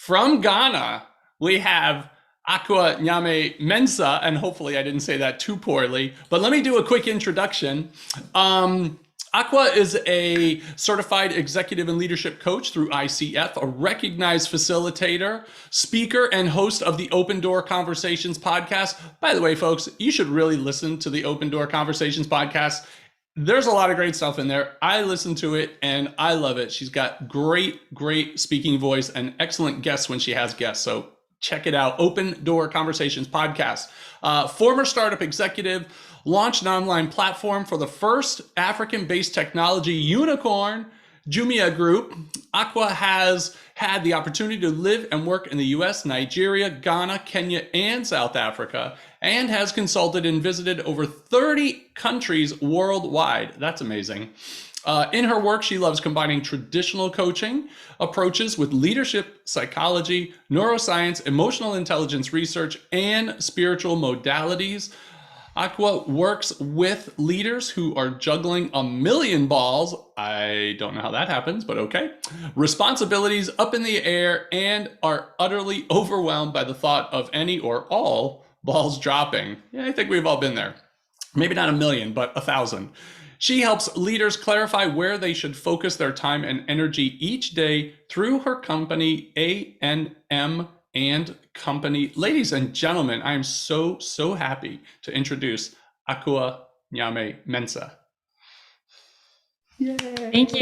From Ghana, we have Aqua NyameMensah, and hopefully I didn't say that too poorly, but let me do a quick introduction. Aqua is a certified executive and leadership coach through ICF, a recognized facilitator, speaker, and host of the Open Door Conversations podcast. By the way, folks, you should really listen to the Open Door Conversations podcast. There's a lot of great stuff in there. I listen to it and I love it. She's got great speaking voice and excellent guests when she has guests. So check it out. Open Door Conversations podcast. Former startup executive, launched an online platform for the first African-based technology unicorn, Jumia Group. Aqua has had the opportunity to live and work in the US, Nigeria, Ghana, Kenya, and South Africa, and has consulted and visited over 30 countries worldwide. That's amazing. In her work, she loves combining traditional coaching approaches with leadership, psychology, neuroscience, emotional intelligence research, and spiritual modalities. Aqua works with leaders who are juggling a million balls. I don't know how that happens, but okay. Responsibilities up in the air and are utterly overwhelmed by the thought of any or all balls dropping. Yeah, I think we've all been there. Maybe not a million, but 1,000. She helps leaders clarify where they should focus their time and energy each day through her company, A&M and Company. Ladies and gentlemen, I am so happy to introduce Aqua NyameMensah. Yay. Thank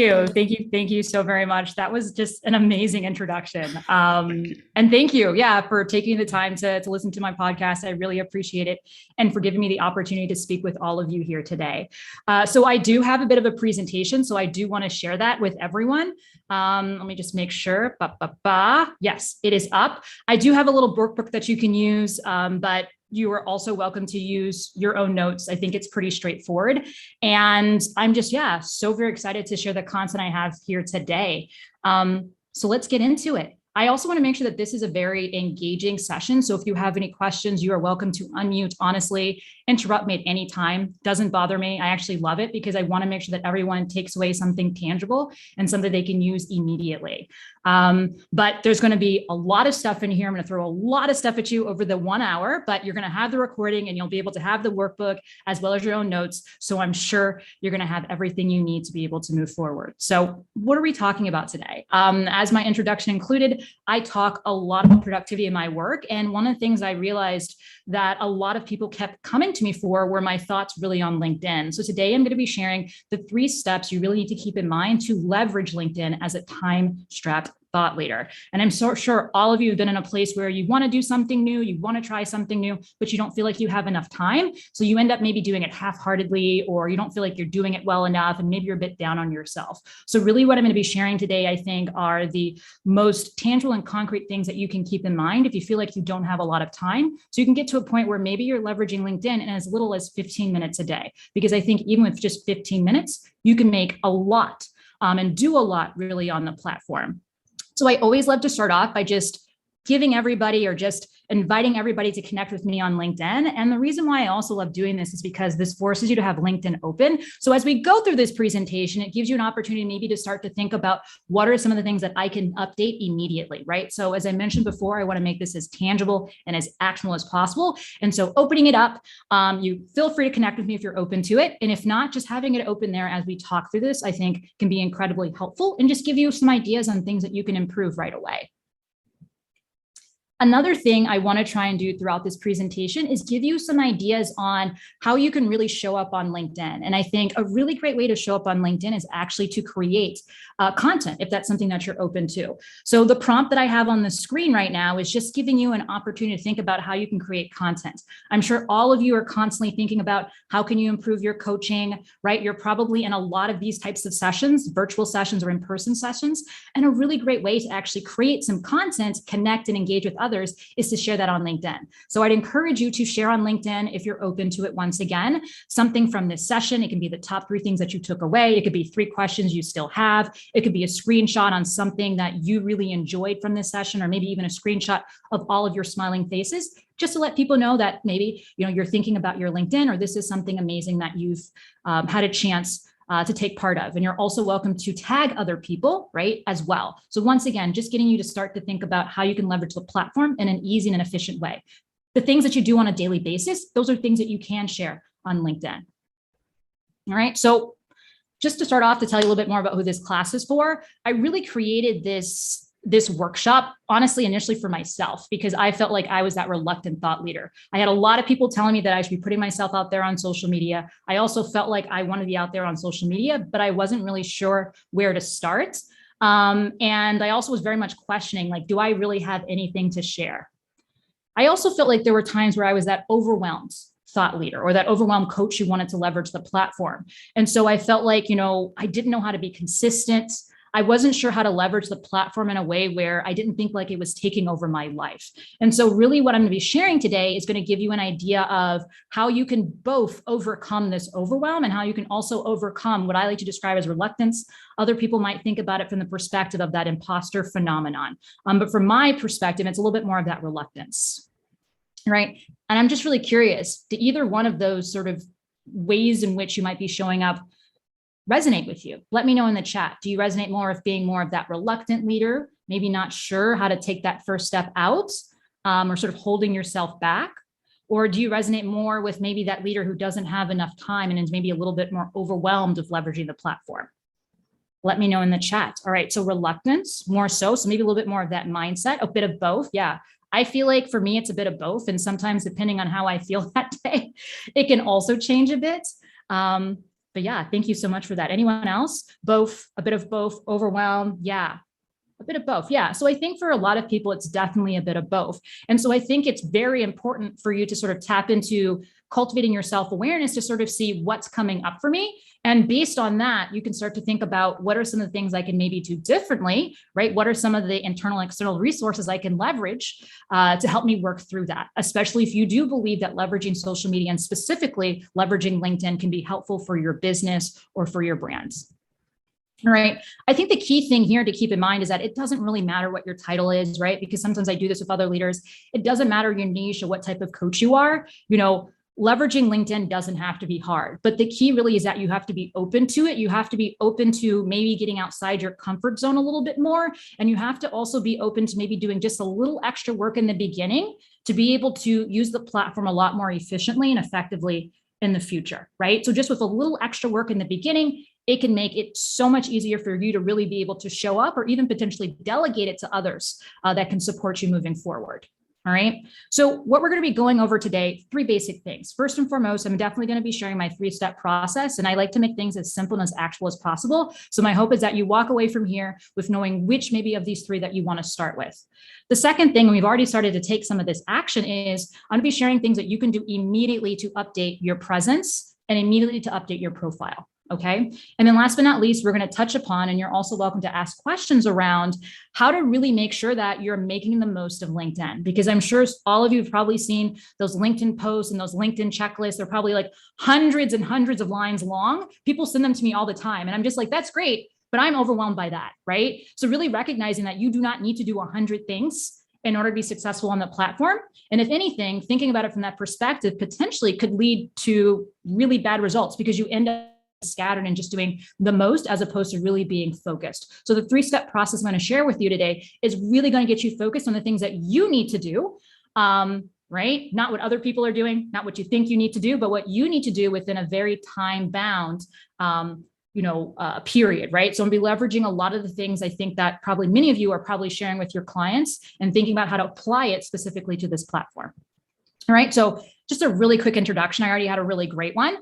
you so very much. That was just an amazing introduction. And thank you, for taking the time to listen to my podcast. I really appreciate it, and for giving me the opportunity to speak with all of you here today. So I do have a bit of a presentation, so I do want to share that with everyone. Let me just make sure. Yes, it is up. I do have a little workbook that you can use, but you are also welcome to use your own notes. I think it's pretty straightforward. And I'm just, so very excited to share the content I have here today. So let's get into it. I also want to make sure that this is a very engaging session. So if you have any questions, you are welcome to unmute, honestly, interrupt me at any time. Doesn't bother me. I actually love it because I want to make sure that everyone takes away something tangible and something they can use immediately. But there's going to be a lot of stuff in here. I'm going to throw a lot of stuff at you over the 1 hour, but you're going to have the recording and you'll be able to have the workbook as well as your own notes. So I'm sure you're going to have everything you need to be able to move forward. So what are we talking about today? As my introduction included, I talk a lot about productivity in my work. And one of the things I realized that a lot of people kept coming to me for were my thoughts really on LinkedIn. So today I'm going to be sharing the 3 steps you really need to keep in mind to leverage LinkedIn as a time-strapped thought leader. And I'm so sure all of you have been in a place where you want to do something new, you want to try something new, but you don't feel like you have enough time. So you end up maybe doing it half-heartedly, or you don't feel like you're doing it well enough, and maybe you're a bit down on yourself. So really what I'm going to be sharing today, I think, are the most tangible and concrete things that you can keep in mind if you feel like you don't have a lot of time. So you can get to a point where maybe you're leveraging LinkedIn in as little as 15 minutes a day, because I think even with just 15 minutes, you can make a lot and do a lot really on the platform. So I always love to start off by just giving everybody, or just inviting everybody to connect with me on LinkedIn. And the reason why I also love doing this is because this forces you to have LinkedIn open. So as we go through this presentation, it gives you an opportunity maybe to start to think about what are some of the things that I can update immediately, right? So as I mentioned before, I want to make this as tangible and as actionable as possible. And so opening it up, you feel free to connect with me if you're open to it. And if not, just having it open there as we talk through this, I think can be incredibly helpful and just give you some ideas on things that you can improve right away. Another thing I want to try and do throughout this presentation is give you some ideas on how you can really show up on LinkedIn. And I think a really great way to show up on LinkedIn is actually to create content, if that's something that you're open to. So the prompt that I have on the screen right now is just giving you an opportunity to think about how you can create content. I'm sure all of you are constantly thinking about how can you improve your coaching, right? You're probably in a lot of these types of sessions, virtual sessions or in-person sessions. And a really great way to actually create some content, connect and engage with others is to share that on LinkedIn. So I'd encourage you to share on LinkedIn if you're open to it. Once again, something from this session. It can be the top 3 things that you took away. It could be 3 questions you still have. It could be a screenshot on something that you really enjoyed from this session, or maybe even a screenshot of all of your smiling faces, just to let people know that maybe you're thinking about your LinkedIn, or this is something amazing that you've had a chance to take part of. And you're also welcome to tag other people, right, as well. So once again, just getting you to start to think about how you can leverage the platform in an easy and efficient way. The things that you do on a daily basis, those are things that you can share on LinkedIn. All right, so just to start off, to tell you a little bit more about who this class is for, I really created this workshop, honestly, initially for myself, because I felt like I was that reluctant thought leader. I had a lot of people telling me that I should be putting myself out there on social media. I also felt like I wanted to be out there on social media, but I wasn't really sure where to start. And I also was very much questioning, like, do I really have anything to share? I also felt like there were times where I was that overwhelmed thought leader or that overwhelmed coach who wanted to leverage the platform. And so I felt like, I didn't know how to be consistent. I wasn't sure how to leverage the platform in a way where I didn't think like it was taking over my life. And so really what I'm going to be sharing today is going to give you an idea of how you can both overcome this overwhelm and how you can also overcome what I like to describe as reluctance. Other people might think about it from the perspective of that imposter phenomenon. But from my perspective, it's a little bit more of that reluctance, right? And I'm just really curious, do either one of those sort of ways in which you might be showing up resonate with you? Let me know in the chat. Do you resonate more with being more of that reluctant leader, maybe not sure how to take that first step out, or sort of holding yourself back? Or do you resonate more with maybe that leader who doesn't have enough time and is maybe a little bit more overwhelmed with leveraging the platform? Let me know in the chat. All right, so reluctance, more so maybe a little bit more of that mindset, a bit of both. Yeah, I feel like for me, it's a bit of both. And sometimes depending on how I feel that day, it can also change a bit. But yeah, thank you so much for that. Anyone else? Both, a bit of both, overwhelmed? Yeah, a bit of both. Yeah. So I think for a lot of people, it's definitely a bit of both. And so I think it's very important for you to sort of tap into cultivating your self-awareness to sort of see what's coming up for me. And based on that, you can start to think about what are some of the things I can maybe do differently, right? What are some of the internal and external resources I can leverage to help me work through that, especially if you do believe that leveraging social media and specifically leveraging LinkedIn can be helpful for your business or for your brands. All right. I think the key thing here to keep in mind is that it doesn't really matter what your title is, right? Because sometimes I do this with other leaders. It doesn't matter your niche or what type of coach you are. Leveraging LinkedIn doesn't have to be hard, but the key really is that you have to be open to it. You have to be open to maybe getting outside your comfort zone a little bit more. And you have to also be open to maybe doing just a little extra work in the beginning to be able to use the platform a lot more efficiently and effectively in the future, right? So just with a little extra work in the beginning, it can make it so much easier for you to really be able to show up or even potentially delegate it to others that can support you moving forward. All right. So what we're going to be going over today, 3 basic things. First and foremost, I'm definitely going to be sharing my 3-step process. And I like to make things as simple and as actual as possible. So my hope is that you walk away from here with knowing which maybe of these 3 that you want to start with. The second thing, we've already started to take some of this action, is I'm going to be sharing things that you can do immediately to update your presence and immediately to update your profile. Okay. And then last but not least, we're going to touch upon, and you're also welcome to ask questions around how to really make sure that you're making the most of LinkedIn, because I'm sure all of you have probably seen those LinkedIn posts and those LinkedIn checklists. They're probably like hundreds and hundreds of lines long. People send them to me all the time. And I'm just like, that's great, but I'm overwhelmed by that. Right. So really recognizing that you do not need to do 100 things in order to be successful on the platform. And if anything, thinking about it from that perspective potentially could lead to really bad results because you end up scattered and just doing the most as opposed to really being focused. So the 3-step process I'm going to share with you today is really going to get you focused on the things that you need to do, right? Not what other people are doing, not what you think you need to do, but what you need to do within a very time-bound period, right? So I'm going to be leveraging a lot of the things I think that probably many of you are probably sharing with your clients and thinking about how to apply it specifically to this platform. All right, so just a really quick introduction. I already had a really great one.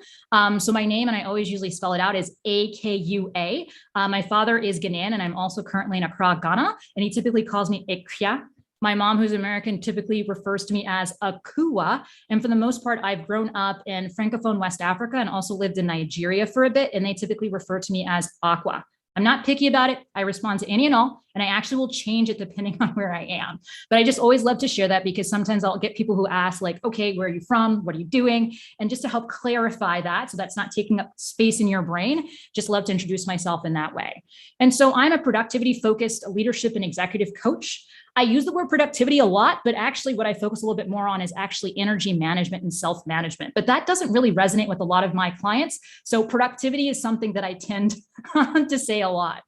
So my name, and I always usually spell it out, is Akua. My father is Ghanaian, and I'm also currently in Accra, Ghana, and he typically calls me Akua. My mom, who's American, typically refers to me as Akua. And for the most part, I've grown up in Francophone West Africa and also lived in Nigeria for a bit, and they typically refer to me as Aqua. I'm not picky about it. I respond to any and all, and I actually will change it depending on where I am. But I just always love to share that because sometimes I'll get people who ask like, okay, where are you from? What are you doing? And just to help clarify that, so that's not taking up space in your brain, just love to introduce myself in that way. And so I'm a productivity focused leadership and executive coach. I use the word productivity a lot, but actually what I focus a little bit more on is actually energy management and self-management. But that doesn't really resonate with a lot of my clients. So productivity is something that I tend to say a lot.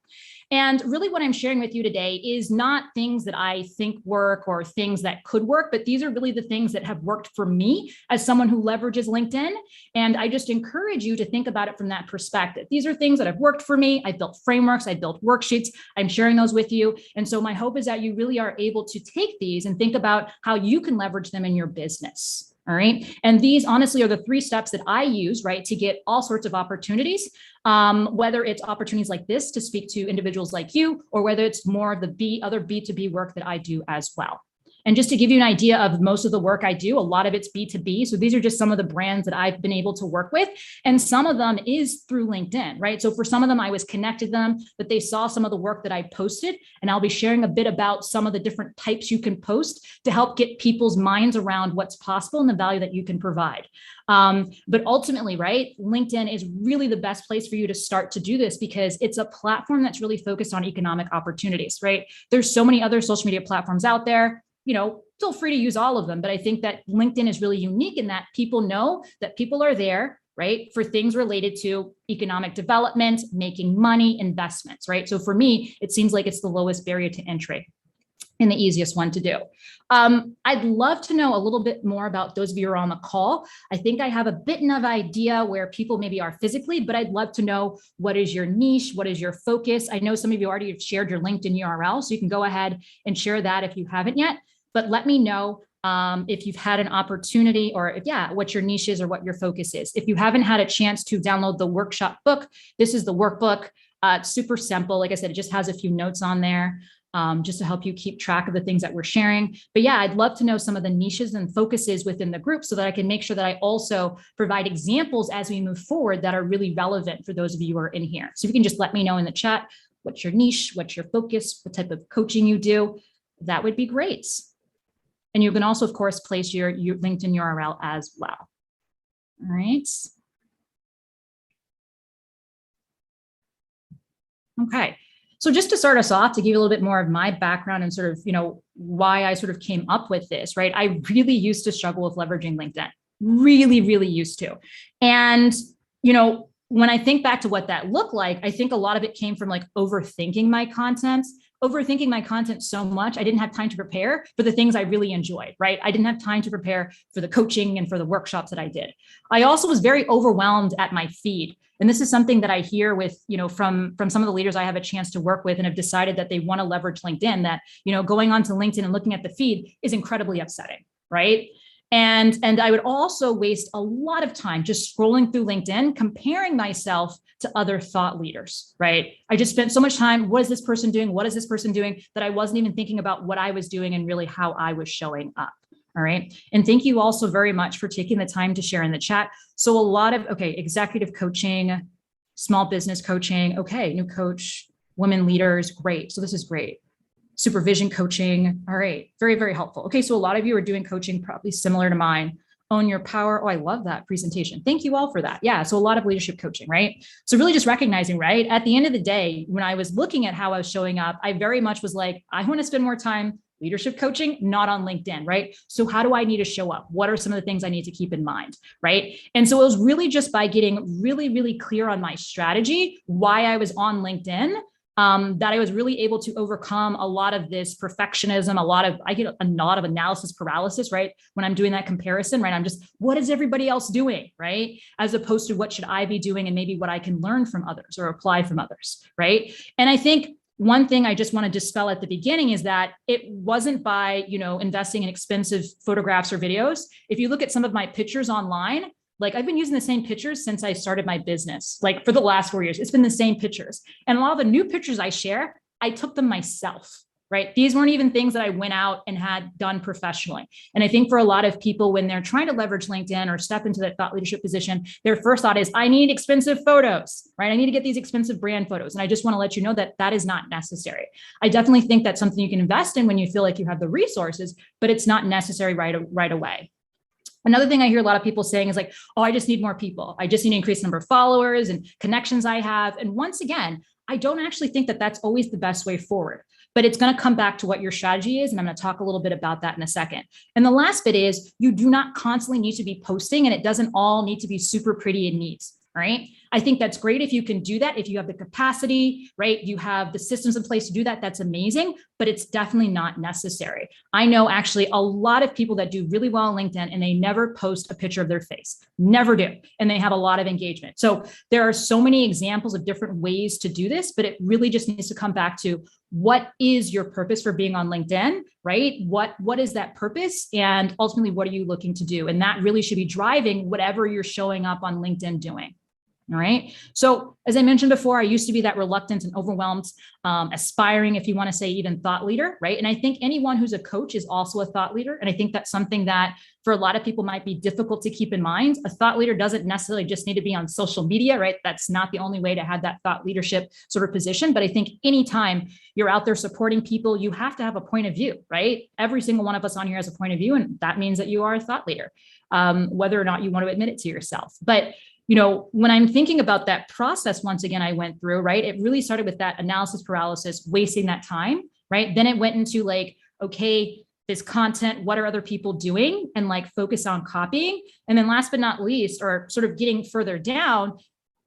And really what I'm sharing with you today is not things that I think work or things that could work, but these are really the things that have worked for me as someone who leverages LinkedIn. And I just encourage you to think about it from that perspective. These are things that have worked for me. I built frameworks, I built worksheets, I'm sharing those with you. And so my hope is that you really are able to take these and think about how you can leverage them in your business. All right. And these honestly are the 3 steps that I use, right, to get all sorts of opportunities, whether it's opportunities like this to speak to individuals like you, or whether it's more of the other B2B work that I do as well. And just to give you an idea of most of the work I do, a lot of it's B2B. So these are just some of the brands that I've been able to work with. And some of them is through LinkedIn, right? So for some of them, I was connected to them, but they saw some of the work that I posted. And I'll be sharing a bit about some of the different types you can post to help get people's minds around what's possible and the value that you can provide. But ultimately, right, LinkedIn is really the best place for you to start to do this because it's a platform that's really focused on economic opportunities, right? There's so many other social media platforms out there. Feel free to use all of them. But I think that LinkedIn is really unique in that people know that people are there, right, for things related to economic development, making money, investments, right? So for me, it seems like it's the lowest barrier to entry and the easiest one to do. I'd love to know a little bit more about those of you who are on the call. I think I have a bit of idea where people maybe are physically, but I'd love to know what is your niche, what is your focus? I know some of you already have shared your LinkedIn URL, so you can go ahead and share that if you haven't yet. But let me know if you've had an opportunity or what your niche is or what your focus is. If you haven't had a chance to download the workshop book, this is the workbook. It's super simple. Like I said, it just has a few notes on there just to help you keep track of the things that we're sharing. But yeah, I'd love to know some of the niches and focuses within the group so that I can make sure that I also provide examples as we move forward that are really relevant for those of you who are in here. So if you can just let me know in the chat, what's your niche, what's your focus, what type of coaching you do, that would be great. And you can also, of course, place your LinkedIn URL as well. All right. Okay. So just to start us off, to give you a little bit more of my background and sort of, why I sort of came up with this, right? I really used to struggle with leveraging LinkedIn, really, really used to. And, when I think back to what that looked like, I think a lot of it came from like overthinking my content so much. I didn't have time to prepare for the things I really enjoyed, right? I didn't have time to prepare for the coaching and for the workshops that I did. I also was very overwhelmed at my feed. And this is something that I hear with, from some of the leaders I have a chance to work with and have decided that they want to leverage LinkedIn, that, going onto LinkedIn and looking at the feed is incredibly upsetting, right? And I would also waste a lot of time just scrolling through LinkedIn, comparing myself to other thought leaders, right? I just spent so much time, what is this person doing? What is this person doing? That I wasn't even thinking about what I was doing and really how I was showing up. All right. And thank you also very much for taking the time to share in the chat. So a lot of, executive coaching, small business coaching. New coach, women leaders. Great. So this is great. Supervision coaching. All right. Very, very helpful. Okay. So a lot of you are doing coaching probably similar to mine. Own your power. Oh, I love that presentation. Thank you all for that. Yeah. So a lot of leadership coaching, right? So really just recognizing, right? At the end of the day, when I was looking at how I was showing up, I very much was like, I want to spend more time leadership coaching, not on LinkedIn, right? So how do I need to show up? What are some of the things I need to keep in mind, right? And so it was really just by getting really, really clear on my strategy, why I was on LinkedIn, that I was really able to overcome a lot of this perfectionism, I get a lot of analysis paralysis, right? When I'm doing that comparison, right? I'm just, what is everybody else doing, right? As opposed to what should I be doing and maybe what I can learn from others or apply from others, right? And I think one thing I just want to dispel at the beginning is that it wasn't by, investing in expensive photographs or videos. If you look at some of my pictures online, like I've been using the same pictures since I started my business, like for the last 4 years, it's been the same pictures. And a lot of the new pictures I share, I took them myself, right? These weren't even things that I went out and had done professionally. And I think for a lot of people, when they're trying to leverage LinkedIn or step into that thought leadership position, their first thought is, I need expensive photos, right? I need to get these expensive brand photos. And I just want to let you know that that is not necessary. I definitely think that's something you can invest in when you feel like you have the resources, but it's not necessary right away. Another thing I hear a lot of people saying is like, oh, I just need more people. I just need to increase the number of followers and connections I have. And once again, I don't actually think that that's always the best way forward. but it's going to come back to what your strategy is. And I'm going to talk a little bit about that in a second. And the last bit is you do not constantly need to be posting, and it doesn't all need to be super pretty and neat. Right? I think that's great if you can do that, if you have the capacity, right? You have the systems in place to do that, that's amazing, but it's definitely not necessary. I know actually a lot of people that do really well on LinkedIn and they never post a picture of their face, never do. And they have a lot of engagement. So there are so many examples of different ways to do this, but it really just needs to come back to what is your purpose for being on LinkedIn, right? What is that purpose? And ultimately, what are you looking to do? And that really should be driving whatever you're showing up on LinkedIn doing. All right. So as I mentioned before, I used to be that reluctant and overwhelmed, aspiring, if you want to say even thought leader, right? And I think anyone who's a coach is also a thought leader. And I think that's something that for a lot of people might be difficult to keep in mind. A thought leader doesn't necessarily just need to be on social media, right? That's not the only way to have that thought leadership sort of position. But I think anytime you're out there supporting people, you have to have a point of view, right? Every single one of us on here has a point of view, and that means that you are a thought leader, whether or not you want to admit it to yourself. But when I'm thinking about that process, once again, I went through, right? It really started with that analysis paralysis, wasting that time, right? Then it went into like, okay, this content, what are other people doing? And like focus on copying. And then last but not least, or sort of getting further down,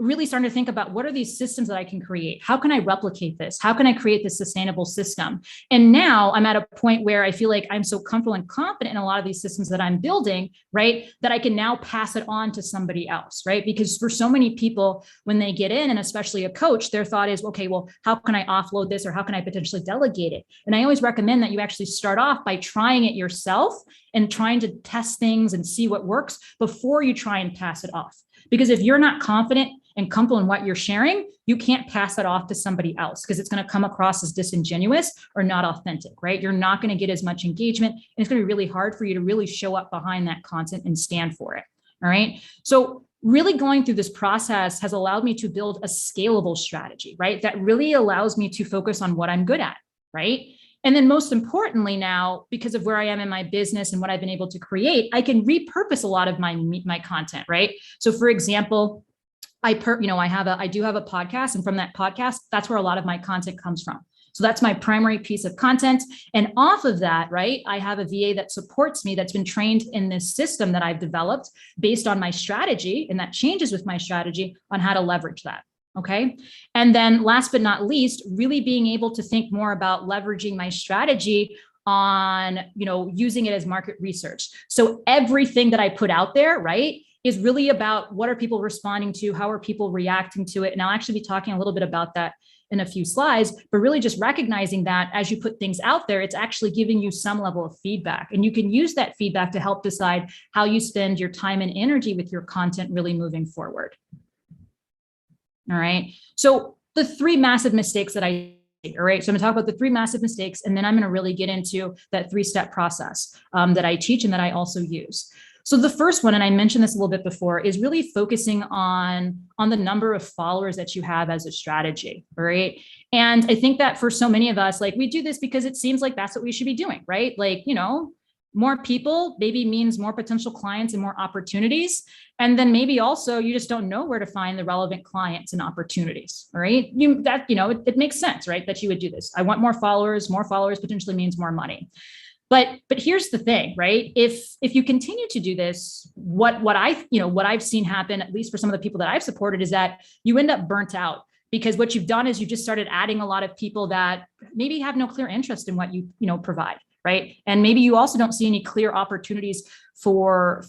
really starting to think about what are these systems that I can create? How can I replicate this? How can I create this sustainable system? And now I'm at a point where I feel like I'm so comfortable and confident in a lot of these systems that I'm building, right? That I can now pass it on to somebody else, right? Because for so many people, when they get in, and especially a coach, their thought is, okay, well, how can I offload this or how can I potentially delegate it? And I always recommend that you actually start off by trying it yourself and trying to test things and see what works before you try and pass it off. Because if you're not confident and comfortable in what you're sharing, you can't pass that off to somebody else because it's going to come across as disingenuous or not authentic, right? You're not going to get as much engagement, and it's going to be really hard for you to really show up behind that content and stand for it. All right. So really going through this process has allowed me to build a scalable strategy, right? That really allows me to focus on what I'm good at, right? And then most importantly now, because of where I am in my business and what I've been able to create, I can repurpose a lot of my content, right? So for example, I do have a podcast, and from that podcast, that's where a lot of my content comes from. So that's my primary piece of content. And off of that, right, I have a VA that supports me that's been trained in this system that I've developed based on my strategy, and that changes with my strategy on how to leverage that. Okay. And then last but not least, really being able to think more about leveraging my strategy on, using it as market research. So everything that I put out there, right, is really about what are people responding to? How are people reacting to it? And I'll actually be talking a little bit about that in a few slides, but really just recognizing that as you put things out there, it's actually giving you some level of feedback. And you can use that feedback to help decide how you spend your time and energy with your content really moving forward. All right. So the three massive mistakes that all right. So I'm going to talk about the three massive mistakes, and then I'm going to really get into that 3-step process that I teach and that I also use. So the first one, and I mentioned this a little bit before, is really focusing on the number of followers that you have as a strategy, right? And I think that for so many of us, like we do this because it seems like that's what we should be doing, right? Like, more people maybe means more potential clients and more opportunities. And then maybe also you just don't know where to find the relevant clients and opportunities, right? It makes sense, right? That you would do this. I want more followers potentially means more money. But here's the thing, right? If you continue to do this, what I've seen happen, at least for some of the people that I've supported, is that you end up burnt out, because what you've done is you just started adding a lot of people that maybe have no clear interest in what you provide, right? And maybe you also don't see any clear opportunities for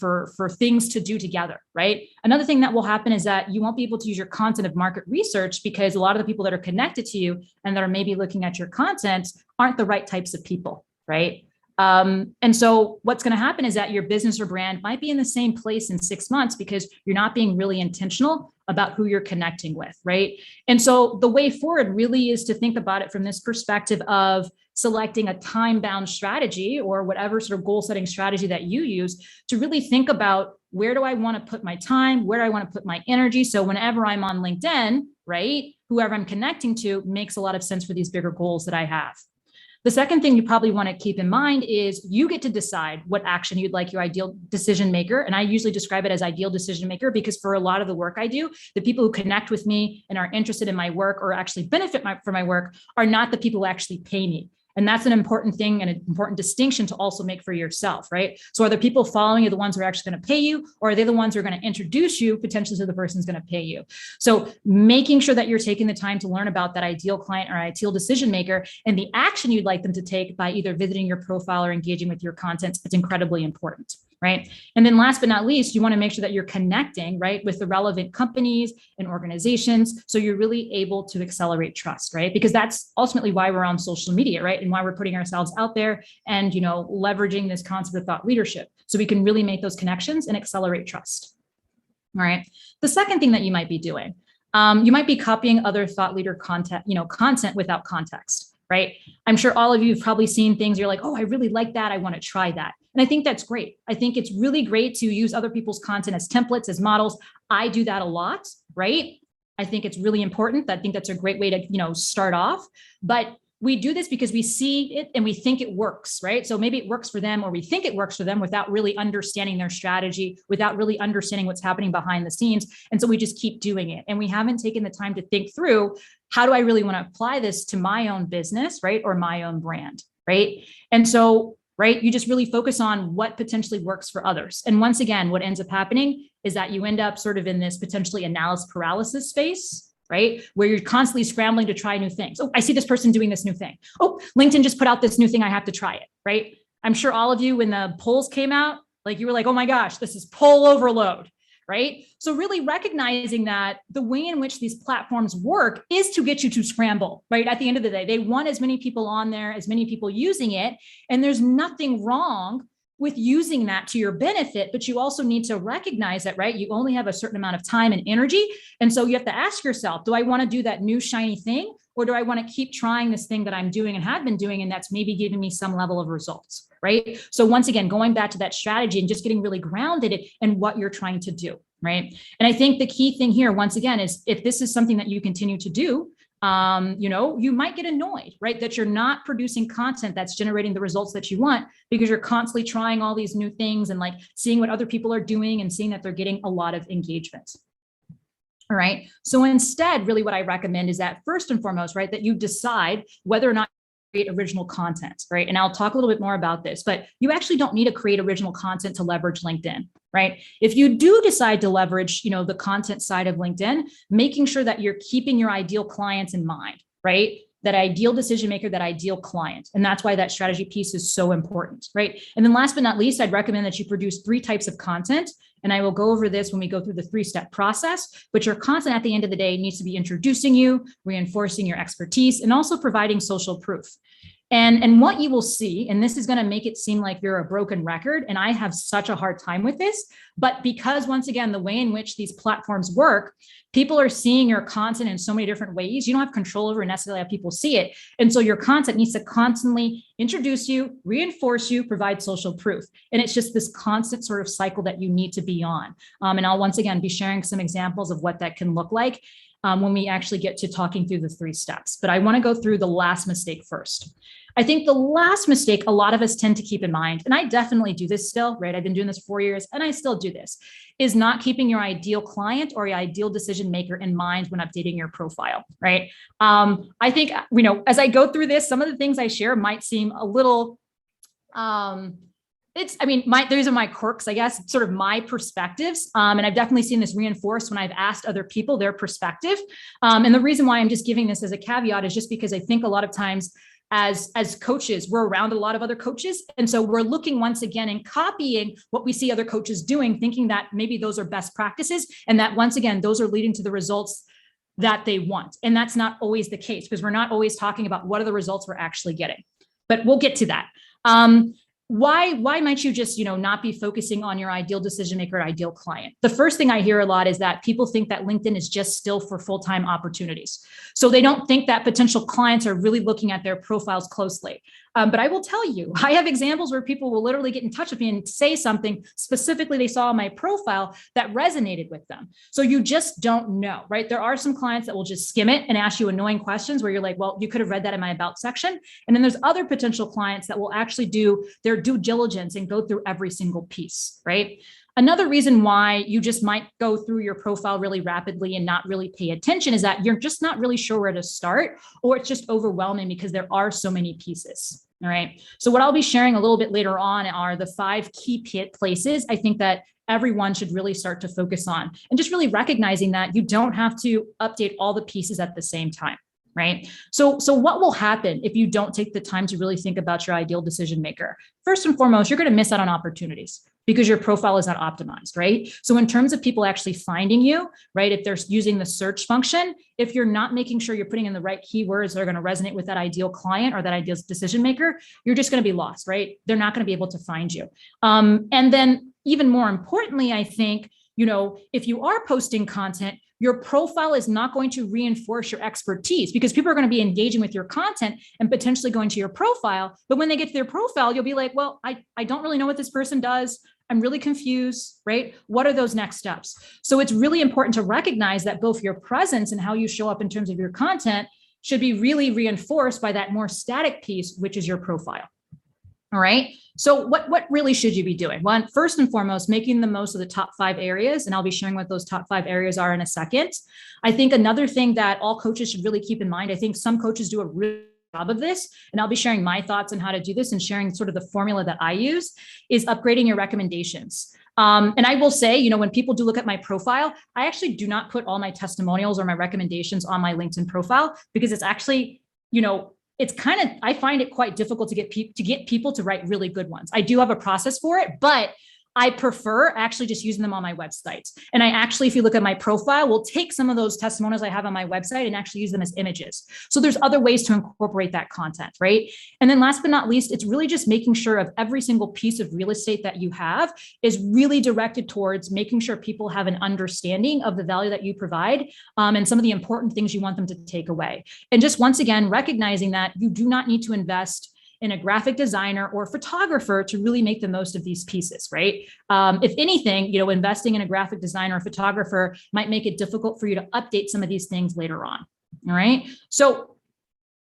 things to do together, right? Another thing that will happen is that you won't be able to use your content of market research because a lot of the people that are connected to you and that are maybe looking at your content aren't the right types of people, right? And so what's going to happen is that your business or brand might be in the same place in 6 months because you're not being really intentional about who you're connecting with, right? And so the way forward really is to think about it from this perspective of selecting a time-bound strategy or whatever sort of goal-setting strategy that you use to really think about, where do I want to put my time? Where do I want to put my energy? So whenever I'm on LinkedIn, right, whoever I'm connecting to makes a lot of sense for these bigger goals that I have. The second thing you probably want to keep in mind is you get to decide what action you'd like your ideal decision maker. And I usually describe it as ideal decision maker because for a lot of the work I do, the people who connect with me and are interested in my work or actually benefit from my work are not the people who actually pay me. And that's an important thing and an important distinction to also make for yourself, right? So are the people following you the ones who are actually going to pay you, or are they the ones who are going to introduce you potentially to the person who's going to pay you? So making sure that you're taking the time to learn about that ideal client or ideal decision maker and the action you'd like them to take by either visiting your profile or engaging with your content, it's incredibly important. Right. And then last but not least, you want to make sure that you're connecting, right, with the relevant companies and organizations. So you're really able to accelerate trust, right? Because that's ultimately why we're on social media, right? And why we're putting ourselves out there and, leveraging this concept of thought leadership. So we can really make those connections and accelerate trust. All right. The second thing that you might be doing, you might be copying other thought leader content without context, right? I'm sure all of you have probably seen things you're like, oh, I really like that. I want to try that. And I think that's great. I think it's really great to use other people's content as templates, as models. I do that a lot, right? I think it's really important. I think that's a great way to, start off. But we do this because we see it and we think it works, right? So maybe it works for them or we think it works for them without really understanding their strategy, without really understanding what's happening behind the scenes. And so we just keep doing it. And we haven't taken the time to think through, how do I really want to apply this to my own business, right? Or my own brand, right? And so, right, you just really focus on what potentially works for others. And once again, what ends up happening is that you end up sort of in this potentially analysis paralysis phase, right? Where you're constantly scrambling to try new things. Oh, I see this person doing this new thing. Oh, LinkedIn just put out this new thing. I have to try it, right? I'm sure all of you, when the polls came out, you were like, oh my gosh, this is poll overload, right? So really recognizing that the way in which these platforms work is to get you to scramble, right? At the end of the day, they want as many people on there, as many people using it. And there's nothing wrong with using that to your benefit, but you also need to recognize that, right? You only have a certain amount of time and energy. And so you have to ask yourself, do I want to do that new shiny thing? Or do I want to keep trying this thing that I'm doing and have been doing, and that's maybe giving me some level of results, right? So once again, going back to that strategy and just getting really grounded in what you're trying to do, right? And I think the key thing here, once again, is if this is something that you continue to do, you might get annoyed, right? That you're not producing content that's generating the results that you want because you're constantly trying all these new things and seeing what other people are doing and seeing that they're getting a lot of engagement. All right. So instead, really what I recommend is that first and foremost, right, that you decide whether or not you create original content, right? And I'll talk a little bit more about this, but you actually don't need to create original content to leverage LinkedIn, right? If you do decide to leverage, the content side of LinkedIn, making sure that you're keeping your ideal clients in mind, right? That ideal decision maker, that ideal client. And that's why that strategy piece is so important, right? And then last but not least, I'd recommend that you produce 3 types of content. And I will go over this when we go through the 3-step process, but your content at the end of the day needs to be introducing you, reinforcing your expertise, and also providing social proof. And what you will see, and this is going to make it seem like you're a broken record, and I have such a hard time with this, but because once again, the way in which these platforms work, people are seeing your content in so many different ways. You don't have control over necessarily how people see it. And so your content needs to constantly introduce you, reinforce you, provide social proof. And it's just this constant sort of cycle that you need to be on. And I'll once again be sharing some examples of what that can look like when we actually get to talking through the 3 steps. But I want to go through the last mistake first. I think the last mistake a lot of us tend to keep in mind, and I definitely do this still, right? I've been doing this for 4 years and I still do this, is not keeping your ideal client or your ideal decision maker in mind when updating your profile, right? I think, as I go through this, some of the things I share might seem a little, these are my quirks, I guess, sort of my perspectives. And I've definitely seen this reinforced when I've asked other people their perspective. And the reason why I'm just giving this as a caveat is just because I think a lot of times as coaches, we're around a lot of other coaches. And so we're looking once again and copying what we see other coaches doing, thinking that maybe those are best practices. And that once again, those are leading to the results that they want. And that's not always the case because we're not always talking about what are the results we're actually getting, but we'll get to that. Why might you just, not be focusing on your ideal decision maker or ideal client? The first thing I hear a lot is that people think that LinkedIn is just still for full-time opportunities. So they don't think that potential clients are really looking at their profiles closely. But I will tell you, I have examples where people will literally get in touch with me and say something specifically they saw in my profile that resonated with them. So you just don't know, right? There are some clients that will just skim it and ask you annoying questions where you're like, well, you could have read that in my about section. And then there's other potential clients that will actually do their due diligence and go through every single piece, right? Another reason why you just might go through your profile really rapidly and not really pay attention is that you're just not really sure where to start, or it's just overwhelming because there are so many pieces. All right. So what I'll be sharing a little bit later on are the 5 key places I think that everyone should really start to focus on, and just really recognizing that you don't have to update all the pieces at the same time. Right. So what will happen if you don't take the time to really think about your ideal decision maker? First and foremost, you're going to miss out on opportunities because your profile is not optimized, right? So in terms of people actually finding you, right, if they're using the search function, if you're not making sure you're putting in the right keywords that are going to resonate with that ideal client or that ideal decision maker, you're just going to be lost, right? They're not going to be able to find you. And then even more importantly, I think, if you are posting content, your profile is not going to reinforce your expertise, because people are going to be engaging with your content and potentially going to your profile. But when they get to their profile, you'll be like, well, I don't really know what this person does. I'm really confused, right? What are those next steps? So it's really important to recognize that both your presence and how you show up in terms of your content should be really reinforced by that more static piece, which is your profile. All right. So what really should you be doing? One, first and foremost, making the most of the top 5 areas. And I'll be sharing what those top 5 areas are in a second. I think another thing that all coaches should really keep in mind, I think some coaches do a really good job of this, and I'll be sharing my thoughts on how to do this and sharing sort of the formula that I use, is upgrading your recommendations. And I will say, when people do look at my profile, I actually do not put all my testimonials or my recommendations on my LinkedIn profile, because it's actually, it's I find it quite difficult to get people to write really good ones. I do have a process for it, but I prefer actually just using them on my website. And I actually, if you look at my profile, will take some of those testimonials I have on my website and actually use them as images. So there's other ways to incorporate that content, right? And then last but not least, it's really just making sure of every single piece of real estate that you have is really directed towards making sure people have an understanding of the value that you provide, and some of the important things you want them to take away. And just once again, recognizing that you do not need to invest in a graphic designer or photographer to really make the most of these pieces, right? If anything, investing in a graphic designer or photographer might make it difficult for you to update some of these things later on. All right. So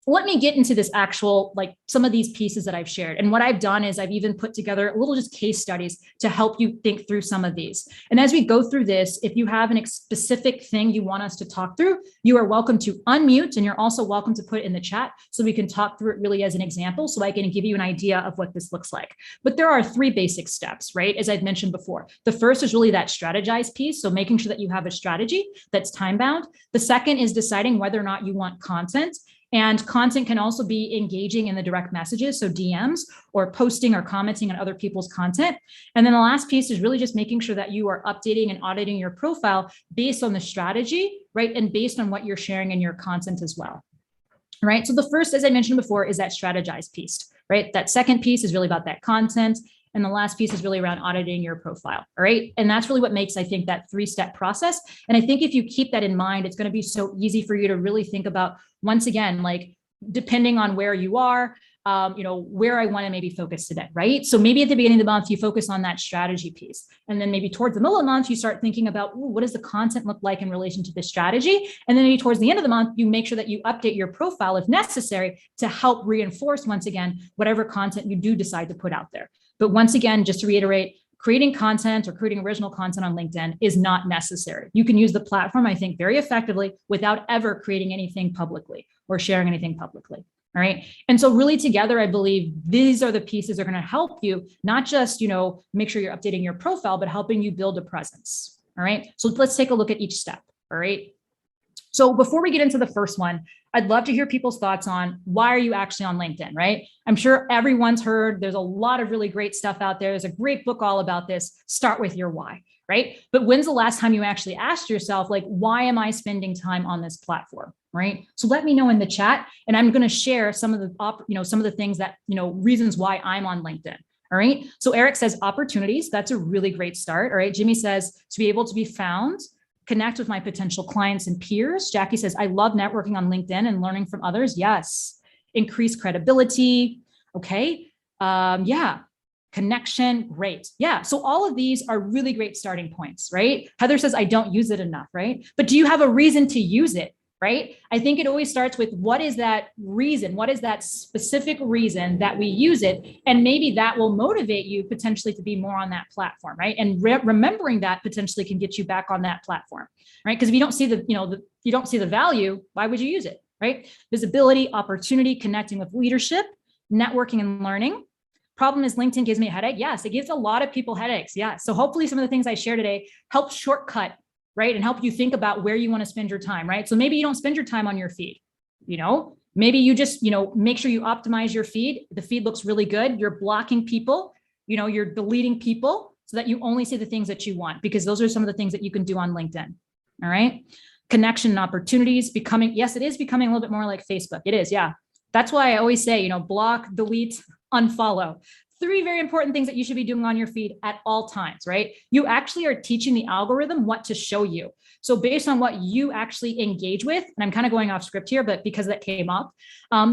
let me get into this actual, some of these pieces that I've shared. And what I've done is I've even put together little just case studies to help you think through some of these. And as we go through this, if you have a specific thing you want us to talk through, you are welcome to unmute, and you're also welcome to put it in the chat so we can talk through it really as an example, so I can give you an idea of what this looks like. But there are 3 basic steps, right? As I've mentioned before. The first is really that strategize piece. So making sure that you have a strategy that's time bound. The second is deciding whether or not you want content. And content can also be engaging in the direct messages, so DMs, or posting or commenting on other people's content. And then the last piece is really just making sure that you are updating and auditing your profile based on the strategy, right? And based on what you're sharing in your content as well. All right. So the first, as I mentioned before, is that strategize piece, right? That second piece is really about that content. And the last piece is really around auditing your profile. All right. And that's really what makes, I think, that 3-step process. And I think if you keep that in mind, it's going to be so easy for you to really think about, once again, depending on where you are, where I want to maybe focus today, right? So maybe at the beginning of the month, you focus on that strategy piece. And then maybe towards the middle of the month, you start thinking about, what does the content look like in relation to this strategy? And then maybe towards the end of the month, you make sure that you update your profile if necessary to help reinforce, once again, whatever content you do decide to put out there. But once again, just to reiterate, creating content or creating original content on LinkedIn is not necessary. You can use the platform, I think, very effectively without ever creating anything publicly or sharing anything publicly. All right. And so really together, I believe these are the pieces that are going to help you, not just, make sure you're updating your profile, but helping you build a presence. All right. So let's take a look at each step. All right. So before we get into the first one, I'd love to hear people's thoughts on why are you actually on LinkedIn, right? I'm sure everyone's heard there's a lot of really great stuff out there. There's a great book all about this. Start with your why, right? But when's the last time you actually asked yourself, why am I spending time on this platform, right? So let me know in the chat, and I'm going to share some of the things that, reasons why I'm on LinkedIn. All right. So Eric says opportunities. That's a really great start. All right. Jimmy says to be able to be found, connect with my potential clients and peers. Jackie says, I love networking on LinkedIn and learning from others. Yes. Increase credibility. Okay. Yeah. Connection, great. Yeah. So all of these are really great starting points, right? Heather says, I don't use it enough, right? But do you have a reason to use it? Right? I think it always starts with what is that reason? What is that specific reason that we use it? And maybe that will motivate you potentially to be more on that platform, right? And remembering that potentially can get you back on that platform, right? Because if you don't see you don't see the value, why would you use it, right? Visibility, opportunity, connecting with leadership, networking and learning. Problem is LinkedIn gives me a headache. Yes, it gives a lot of people headaches. Yeah. So hopefully some of the things I share today help shortcut, right? And help you think about where you want to spend your time, right? So maybe you don't spend your time on your feed, maybe you just, make sure you optimize your feed. The feed looks really good. You're blocking people, you're deleting people so that you only see the things that you want, because those are some of the things that you can do on LinkedIn. All right. Connection and opportunities yes, it is becoming a little bit more like Facebook. It is. Yeah. That's why I always say, block, delete, unfollow. 3 very important things that you should be doing on your feed at all times, right? You actually are teaching the algorithm what to show you. So based on what you actually engage with, and I'm kind of going off script here, but because that came up,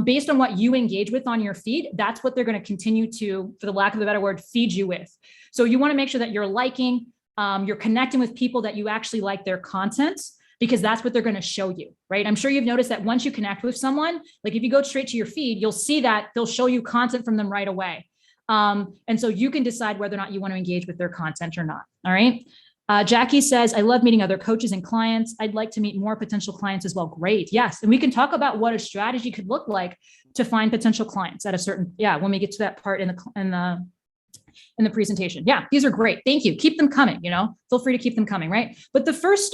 based on what you engage with on your feed, that's what they're going to continue to, for the lack of a better word, feed you with. So you want to make sure that you're liking, you're connecting with people that you actually like their content, because that's what they're going to show you, right? I'm sure you've noticed that once you connect with someone, like if you go straight to your feed, you'll see that they'll show you content from them right away. And so you can decide whether or not you want to engage with their content or not. All right. Jackie says, I love meeting other coaches and clients. I'd like to meet more potential clients as well. Great. Yes. And we can talk about what a strategy could look like to find potential clients at a certain, when we get to that part in the presentation. Yeah, these are great. Thank you. Keep them coming, feel free to keep them coming, right? But the first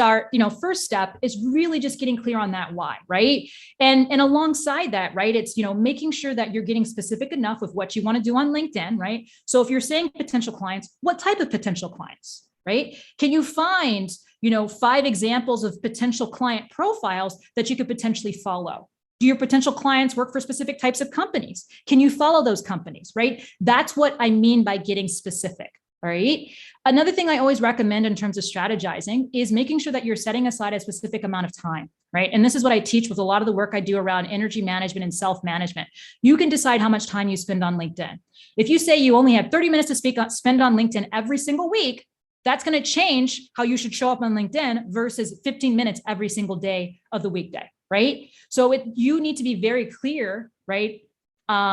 step is really just getting clear on that why, right? And alongside that, right, it's, making sure that you're getting specific enough with what you want to do on LinkedIn, right? So if you're saying potential clients, what type of potential clients, right? Can you find, 5 examples of potential client profiles that you could potentially follow? Do your potential clients work for specific types of companies? Can you follow those companies, right? That's what I mean by getting specific, all right? Another thing I always recommend in terms of strategizing is making sure that you're setting aside a specific amount of time, right? And this is what I teach with a lot of the work I do around energy management and self-management. You can decide how much time you spend on LinkedIn. If you say you only have 30 minutes to spend on LinkedIn every single week, that's going to change how you should show up on LinkedIn versus 15 minutes every single day of the weekday, right? So you need to be very clear, right,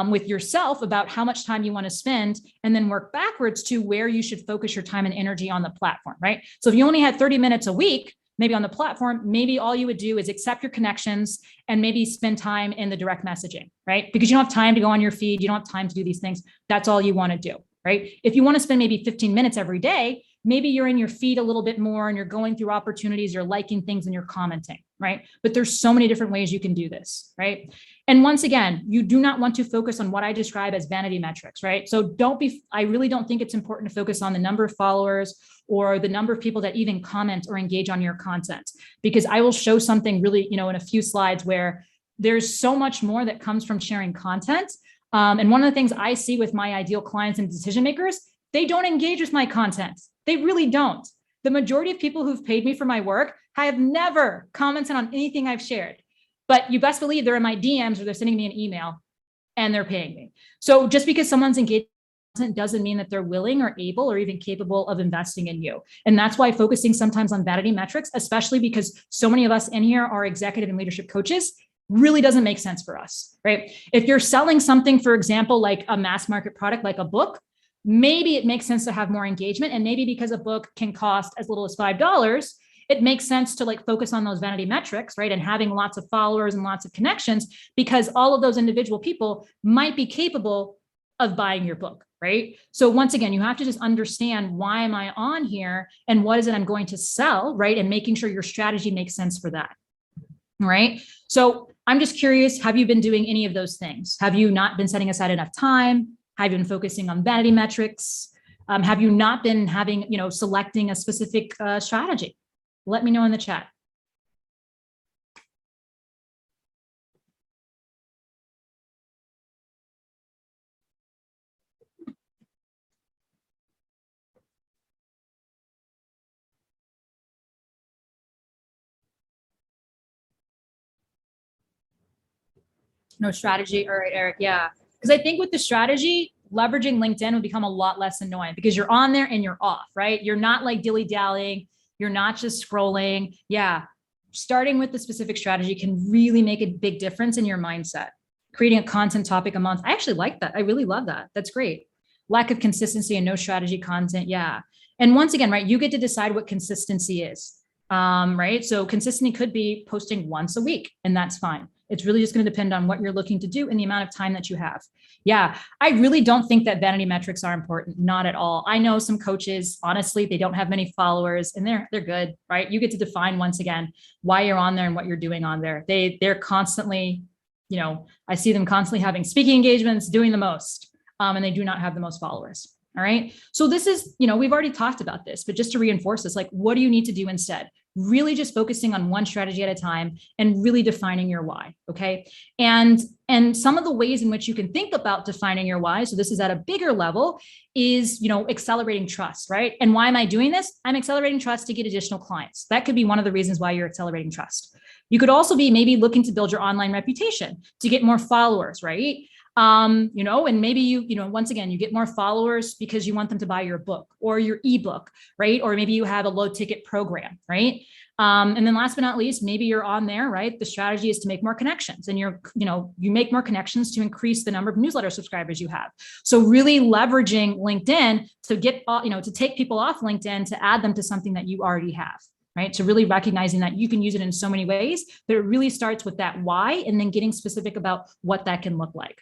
with yourself about how much time you want to spend, and then work backwards to where you should focus your time and energy on the platform, right? So if you only had 30 minutes a week, maybe on the platform, maybe all you would do is accept your connections and maybe spend time in the direct messaging, right? Because you don't have time to go on your feed. You don't have time to do these things. That's all you want to do, right? If you want to spend maybe 15 minutes every day, maybe you're in your feed a little bit more and you're going through opportunities, you're liking things and you're commenting, right? But there's so many different ways you can do this, right? And once again, you do not want to focus on what I describe as vanity metrics, right? So I really don't think it's important to focus on the number of followers or the number of people that even comment or engage on your content, because I will show something really, in a few slides where there's so much more that comes from sharing content. And one of the things I see with my ideal clients and decision makers, they don't engage with my content. They really don't. The majority of people who've paid me for my work have never commented on anything I've shared. But you best believe they're in my DMs or they're sending me an email and they're paying me. So just because someone's engaged doesn't mean that they're willing or able or even capable of investing in you. And that's why focusing sometimes on vanity metrics, especially because so many of us in here are executive and leadership coaches, really doesn't make sense for us, right? If you're selling something, for example, like a mass market product, like a book, maybe it makes sense to have more engagement. And maybe because a book can cost as little as $5, it makes sense to focus on those vanity metrics, right? And having lots of followers and lots of connections, because all of those individual people might be capable of buying your book, right? So once again, you have to just understand, why am I on here and what is it I'm going to sell, right? And making sure your strategy makes sense for that. All right. So I'm just curious, have you been doing any of those things? Have you not been setting aside enough time? Have you been focusing on vanity metrics? Have you not been selecting a specific strategy? Let me know in the chat. No strategy. All right, Eric. Yeah. Because I think with the strategy, leveraging LinkedIn will become a lot less annoying because you're on there and you're off, right? You're not like dilly-dallying. You're not just scrolling. Yeah. Starting with the specific strategy can really make a big difference in your mindset. Creating a content topic a month. I actually like that. I really love that. That's great. Lack of consistency and no strategy content. Yeah. And once again, right, you get to decide what consistency is, right? So consistency could be posting once a week, and that's fine. It's really just going to depend on what you're looking to do and the amount of time that you have. Yeah, I really don't think that vanity metrics are important. Not at all. I know some coaches, honestly, they don't have many followers and they're good, right? You get to define once again why you're on there and what you're doing on there. They're constantly, I see them constantly having speaking engagements, doing the most, and they do not have the most followers. All right. So this is, we've already talked about this, but just to reinforce this, like, what do you need to do instead? Really just focusing on one strategy at a time and really defining your why. Okay. And some of the ways in which you can think about defining your why, so this is at a bigger level, is, accelerating trust, right? And why am I doing this? I'm accelerating trust to get additional clients. That could be one of the reasons why you're accelerating trust. You could also be maybe looking to build your online reputation to get more followers, right? And maybe once again, you get more followers because you want them to buy your book or your ebook, right? Or maybe you have a low ticket program, right? And then last but not least, maybe you're on there, right? The strategy is to make more connections and you make more connections to increase the number of newsletter subscribers you have. So really leveraging LinkedIn to get, to take people off LinkedIn to add them to something that you already have. Right. So really recognizing that you can use it in so many ways, but it really starts with that why and then getting specific about what that can look like.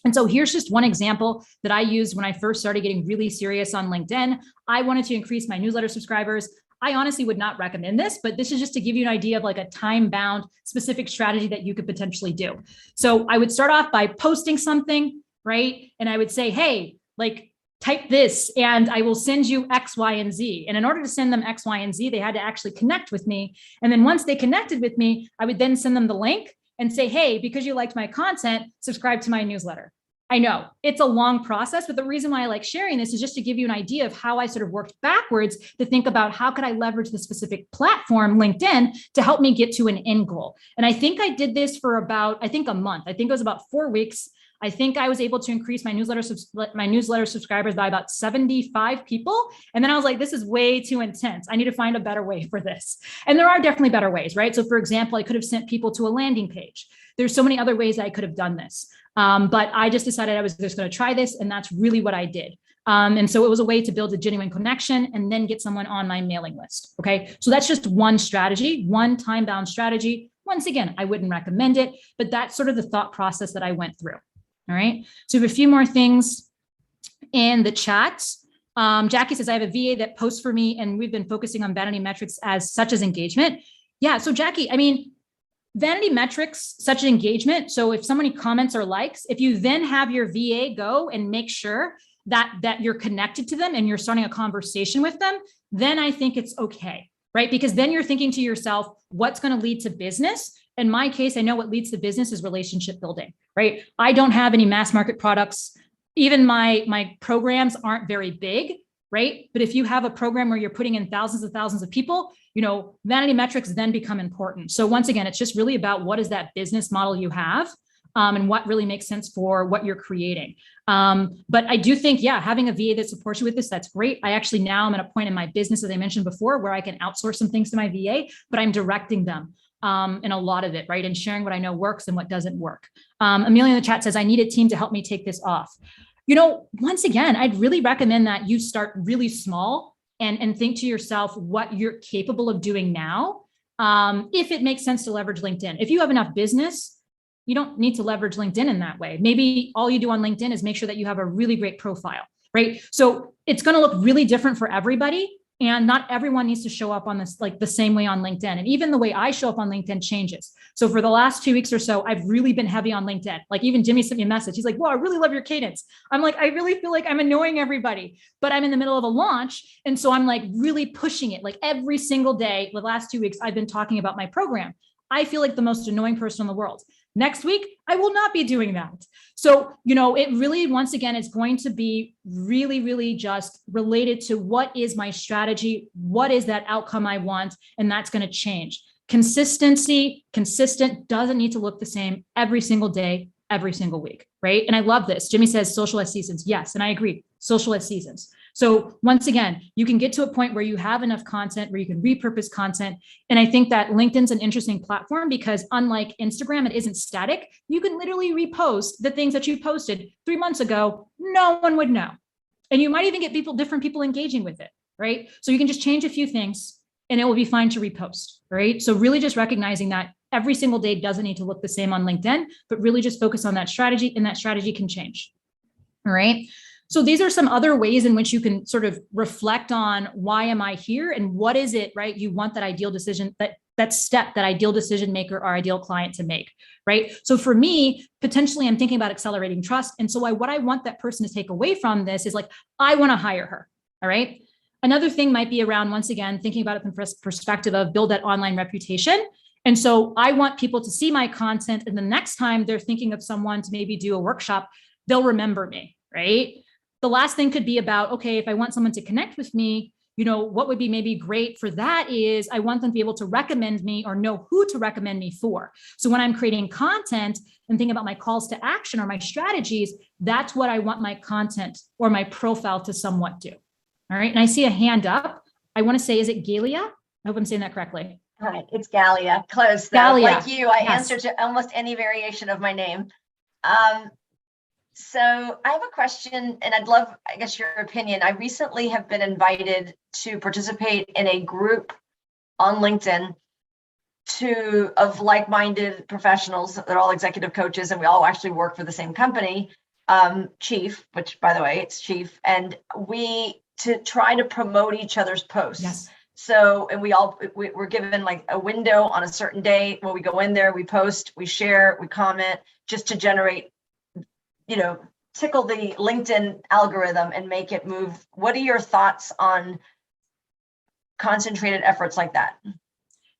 And so here's just one example that I used when I first started getting really serious on LinkedIn. I wanted to increase my newsletter subscribers. I honestly would not recommend this, but this is just to give you an idea of like a time-bound specific strategy that you could potentially do. So I would start off by posting something, right? And I would say, hey, like, type this and I will send you X, Y, and Z. And in order to send them X, Y, and Z, they had to actually connect with me. And then once they connected with me, I would then send them the link and say, hey, because you liked my content, subscribe to my newsletter. I know it's a long process, but the reason why I like sharing this is just to give you an idea of how I sort of worked backwards to think about how could I leverage the specific platform, LinkedIn, to help me get to an end goal. And I think I did this for about, a month. I think it was about 4 weeks. I think I was able to increase my newsletter subscribers by about 75 people. And then I was like, this is way too intense. I need to find a better way for this. And there are definitely better ways, right? So for example, I could have sent people to a landing page. There's so many other ways that I could have done this. But I just decided I was just going to try this. And that's really what I did. And so it was a way to build a genuine connection and then get someone on my mailing list. Okay. So that's just one strategy, one time-bound strategy. Once again, I wouldn't recommend it, but that's sort of the thought process that I went through. All right. So we have a few more things in the chat. Jackie says, I have a VA that posts for me and we've been focusing on vanity metrics such as engagement. Yeah. So Jackie, vanity metrics, such as engagement. So if somebody comments or likes, if you then have your VA go and make sure that you're connected to them and you're starting a conversation with them, then I think it's okay, right? Because then you're thinking to yourself, what's going to lead to business? In my case, I know what leads to business is relationship building, right? I don't have any mass market products. Even my programs aren't very big, right? But if you have a program where you're putting in thousands of people, vanity metrics then become important. So once again, it's just really about what is that business model you have and what really makes sense for what you're creating. But I do think, having a VA that supports you with this, that's great. I actually now am at a point in my business, as I mentioned before, where I can outsource some things to my VA, but I'm directing them. In a lot of it, right? And sharing what I know works and what doesn't work. Amelia in the chat says, I need a team to help me take this off. Once again, I'd really recommend that you start really small and think to yourself what you're capable of doing now. If it makes sense to leverage LinkedIn. If you have enough business, you don't need to leverage LinkedIn in that way. Maybe all you do on LinkedIn is make sure that you have a really great profile, right? So it's going to look really different for everybody. And not everyone needs to show up on this like the same way on LinkedIn. And even the way I show up on LinkedIn changes. So for the last 2 weeks or so, I've really been heavy on LinkedIn. Like even Jimmy sent me a message. He's like, "Well, I really love your cadence." I'm like, I really feel like I'm annoying everybody, but I'm in the middle of a launch. And so I'm like really pushing it. Like every single day, the last 2 weeks, I've been talking about my program. I feel like the most annoying person in the world. Next week, I will not be doing that. So, it really, once again, is going to be really, really just related to what is my strategy? What is that outcome I want? And that's going to change. Consistent doesn't need to look the same every single day, every single week, right? And I love this. Jimmy says social as seasons. Yes, and I agree. Social as seasons. So once again, you can get to a point where you have enough content where you can repurpose content. And I think that LinkedIn's an interesting platform because unlike Instagram, it isn't static. You can literally repost the things that you posted 3 months ago. No one would know. And you might even get different people engaging with it, right? So you can just change a few things and it will be fine to repost, right? So really just recognizing that every single day doesn't need to look the same on LinkedIn, but really just focus on that strategy, and that strategy can change, all right? So these are some other ways in which you can sort of reflect on why am I here and what is it, right? You want that ideal decision, that step, that ideal decision maker or ideal client to make, right? So for me, potentially I'm thinking about accelerating trust. And so what I want that person to take away from this is like, I want to hire her, all right? Another thing might be around, once again, thinking about it from perspective of build that online reputation. And so I want people to see my content, and the next time they're thinking of someone to maybe do a workshop, they'll remember me, right? The last thing could be about, okay, if I want someone to connect with me, you know, what would be maybe great for that is I want them to be able to recommend me or know who to recommend me for. So when I'm creating content and thinking about my calls to action or my strategies, that's what I want my content or my profile to somewhat do. All right. And I see a hand up. I want to say, is it Galia? I hope I'm saying that correctly. Right. It's Galia. Close though. Galia. Like you, I Yes. answer to almost any variation of my name. So I have a question, and I'd love, I guess, your opinion. I recently have been invited to participate in a group on LinkedIn of like-minded professionals. They're all executive coaches, and we all actually work for the same company, Chief, which, by the way, it's Chief, and to try to promote each other's posts. Yes. So, and we're given like a window on a certain day where we go in there, we post, we share, we comment, just to generate, you know, tickle the LinkedIn algorithm and make it move. What are your thoughts on concentrated efforts like that?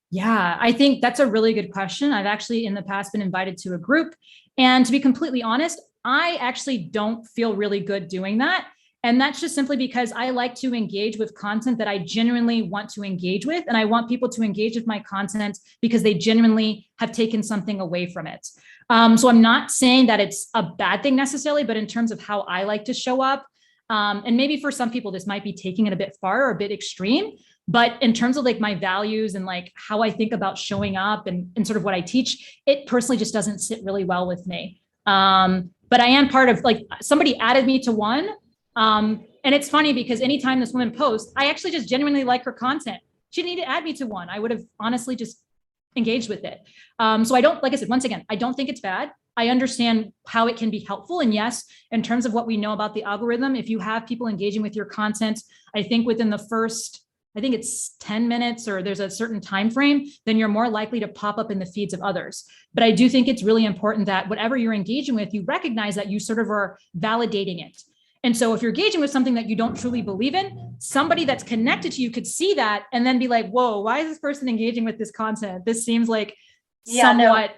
Yeah, I think that's a really good question. I've actually in the past been invited to a group, and to be completely honest, I actually don't feel really good doing that. And that's just simply because I like to engage with content that I genuinely want to engage with. And I want people to engage with my content because they genuinely have taken something away from it. So I'm not saying that it's a bad thing necessarily, but in terms of how I like to show up, and maybe for some people, this might be taking it a bit far or a bit extreme, but in terms of like my values and like how I think about showing up and sort of what I teach, it personally just doesn't sit really well with me. But I am part of, like, somebody added me to one. And it's funny because anytime this woman posts, I actually just genuinely like her content. She didn't need to add me to one. I would have honestly just engaged with it. So I don't, like I said, once again, I don't think it's bad. I understand how it can be helpful. And yes, in terms of what we know about the algorithm, if you have people engaging with your content, I think within the first, I think it's 10 minutes or there's a certain time frame, then you're more likely to pop up in the feeds of others. But I do think it's really important that whatever you're engaging with, you recognize that you sort of are validating it. And so if you're engaging with something that you don't truly believe in, somebody that's connected to you could see that and then be like, whoa, why is this person engaging with this content? This seems like somewhat,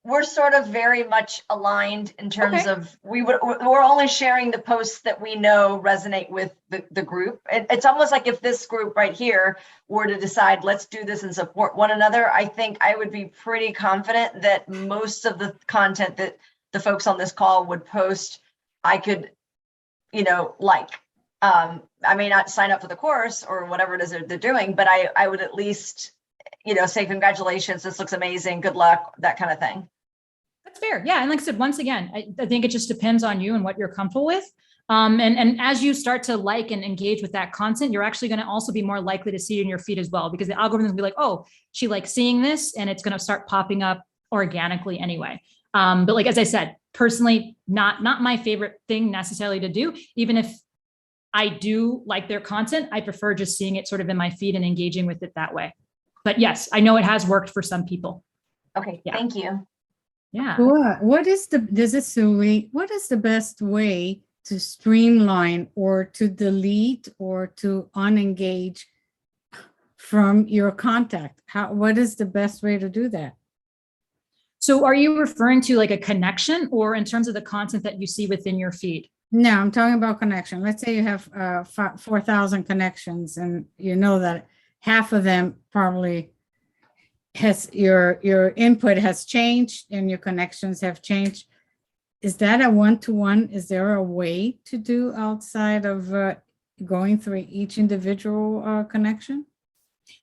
We're sort of very much aligned in terms of we're only sharing the posts that we know resonate with the group. It's almost like if this group right here were to decide, let's do this and support one another, I think I would be pretty confident that most of the content that the folks on this call would post, I could, I may not sign up for the course or whatever it is they're doing, but I would at least, say, congratulations, this looks amazing, good luck, that kind of thing. That's fair. Yeah. And like I said, once again, I think it just depends on you and what you're comfortable with. And as you start to like and engage with that content, you're actually going to also be more likely to see it in your feed as well, because the algorithm will be like, oh, she likes seeing this, and it's going to start popping up organically anyway. But like, as I said, personally, not my favorite thing necessarily to do. Even if I do like their content, I prefer just seeing it sort of in my feed and engaging with it that way. But yes, I know it has worked for some people. Okay. Yeah. Thank you. Yeah. What is the best way to streamline or to delete or to unengage from your contact? What is the best way to do that? So are you referring to like a connection, or in terms of the content that you see within your feed? No, I'm talking about connection. Let's say you have 4,000 connections, and you know that half of them probably has your input has changed and your connections have changed. Is that a one-to-one? Is there a way to do outside of going through each individual connection?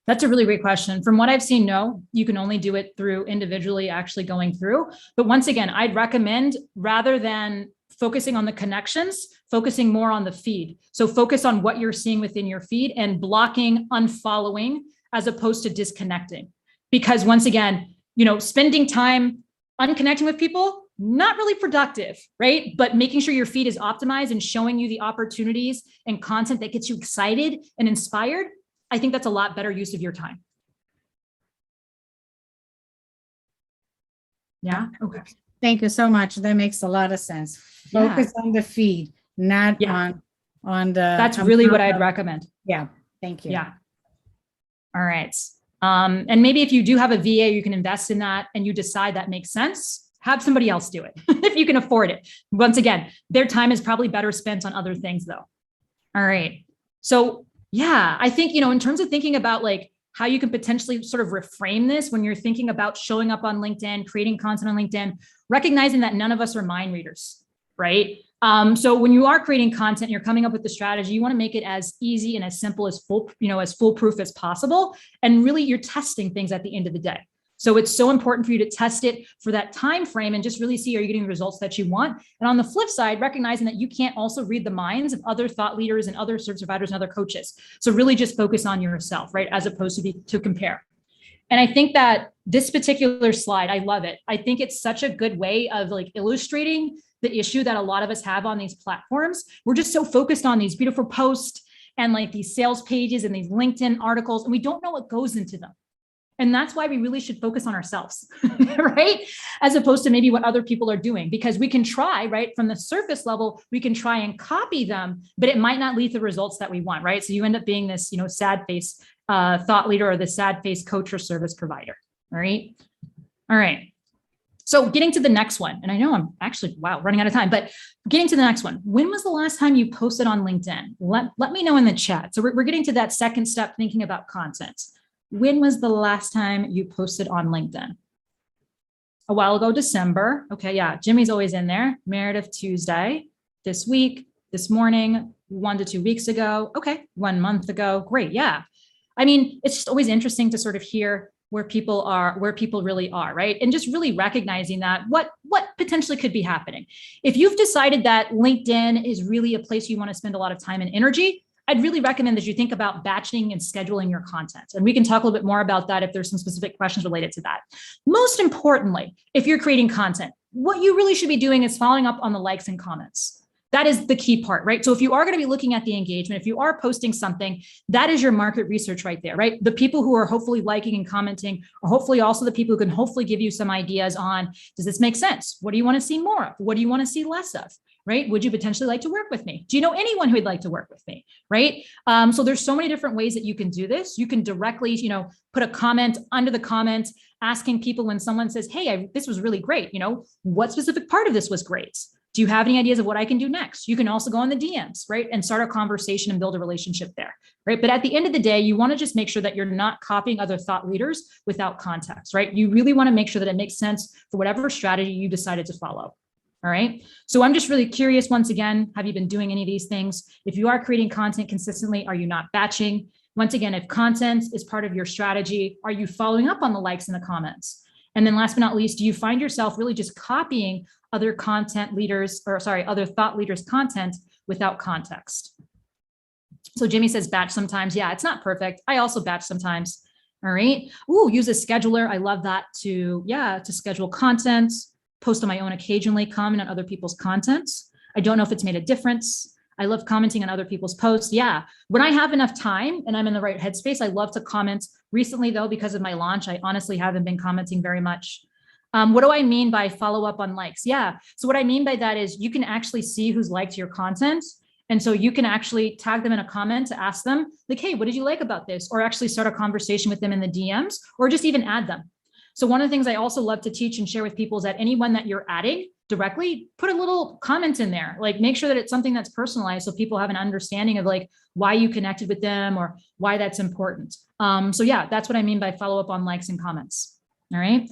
That's a really great question. From what I've seen, no, you can only do it through individually actually going through. But once again, I'd recommend, rather than focusing on the connections, focusing more on the feed. So focus on what you're seeing within your feed and blocking, unfollowing, as opposed to disconnecting. Because once again, spending time unconnecting with people, not really productive, right? But making sure your feed is optimized and showing you the opportunities and content that gets you excited and inspired, I think that's a lot better use of your time. Yeah. Okay. Thank you so much. That makes a lot of sense. Focus on the feed, not on the. That's really what I'd recommend. Yeah. Thank you. Yeah. All right. And maybe if you do have a VA, you can invest in that and you decide that makes sense. Have somebody else do it if you can afford it. Once again, their time is probably better spent on other things though. All right. So yeah, I think, in terms of thinking about like how you can potentially sort of reframe this when you're thinking about showing up on LinkedIn, creating content on LinkedIn, recognizing that none of us are mind readers, right? So when you are creating content, you're coming up with the strategy, you want to make it as easy and as simple as as foolproof as possible. And really you're testing things at the end of the day. So it's so important for you to test it for that time frame and just really see, are you getting the results that you want? And on the flip side, recognizing that you can't also read the minds of other thought leaders and other service providers and other coaches. So really just focus on yourself, right? As opposed to compare. And I think that this particular slide, I love it. I think it's such a good way of like illustrating the issue that a lot of us have on these platforms. We're just so focused on these beautiful posts and like these sales pages and these LinkedIn articles, and we don't know what goes into them. And that's why we really should focus on ourselves, right? As opposed to maybe what other people are doing, because we can try, right? From the surface level, we can try and copy them, but it might not lead to the results that we want, right? So you end up being this, sad face thought leader or the sad face coach or service provider, all right? All right. So getting to the next one, and I know I'm actually, running out of time, but getting to the next one. When was the last time you posted on LinkedIn? Let me know in the chat. So we're getting to that second step, thinking about content. When was the last time you posted on LinkedIn? A while ago, December. Okay, yeah, Jimmy's always in there. Meredith, Tuesday. This week, this morning, 1 to 2 weeks ago. Okay, 1 month ago. Great, yeah. I mean, it's just always interesting to sort of hear where people really are, right? And just really recognizing that what potentially could be happening. If you've decided that LinkedIn is really a place you want to spend a lot of time and energy, I'd really recommend that you think about batching and scheduling your content. And we can talk a little bit more about that if there's some specific questions related to that. Most importantly, if you're creating content, what you really should be doing is following up on the likes and comments. That is the key part, right? So if you are going to be looking at the engagement, if you are posting something, that is your market research right there, right? The people who are hopefully liking and commenting are hopefully also the people who can hopefully give you some ideas on, does this make sense? What do you want to see more of? What do you want to see less of? Right? Would you potentially like to work with me? Do you know anyone who would like to work with me? Right? So there's so many different ways that you can do this. You can directly, put a comment under the comment, asking people when someone says, hey, this was really great. What specific part of this was great? Do you have any ideas of what I can do next? You can also go on the DMs, right? And start a conversation and build a relationship there, right? But at the end of the day, you want to just make sure that you're not copying other thought leaders without context, right? You really want to make sure that it makes sense for whatever strategy you decided to follow. All right. So I'm just really curious, once again, have you been doing any of these things? If you are creating content consistently, are you not batching? Once again, if content is part of your strategy, are you following up on the likes and the comments? And then last but not least, do you find yourself really just copying other thought leaders' content without context? So Jimmy says batch sometimes. Yeah, it's not perfect. I also batch sometimes. All right. Ooh, use a scheduler. I love that to schedule content. Post on my own occasionally, comment on other people's contents. I don't know if it's made a difference. I love commenting on other people's posts. Yeah, when I have enough time and I'm in the right headspace, I love to comment. Recently though, because of my launch, I honestly haven't been commenting very much. What do I mean by follow up on likes? Yeah, so what I mean by that is you can actually see who's liked your content. And so you can actually tag them in a comment to ask them like, hey, what did you like about this? Or actually start a conversation with them in the DMs or just even add them. So one of the things I also love to teach and share with people is that anyone that you're adding, directly, put a little comment in there, like make sure that it's something that's personalized so people have an understanding of like why you connected with them or why that's important. So yeah, that's what I mean by follow up on likes and comments. All right.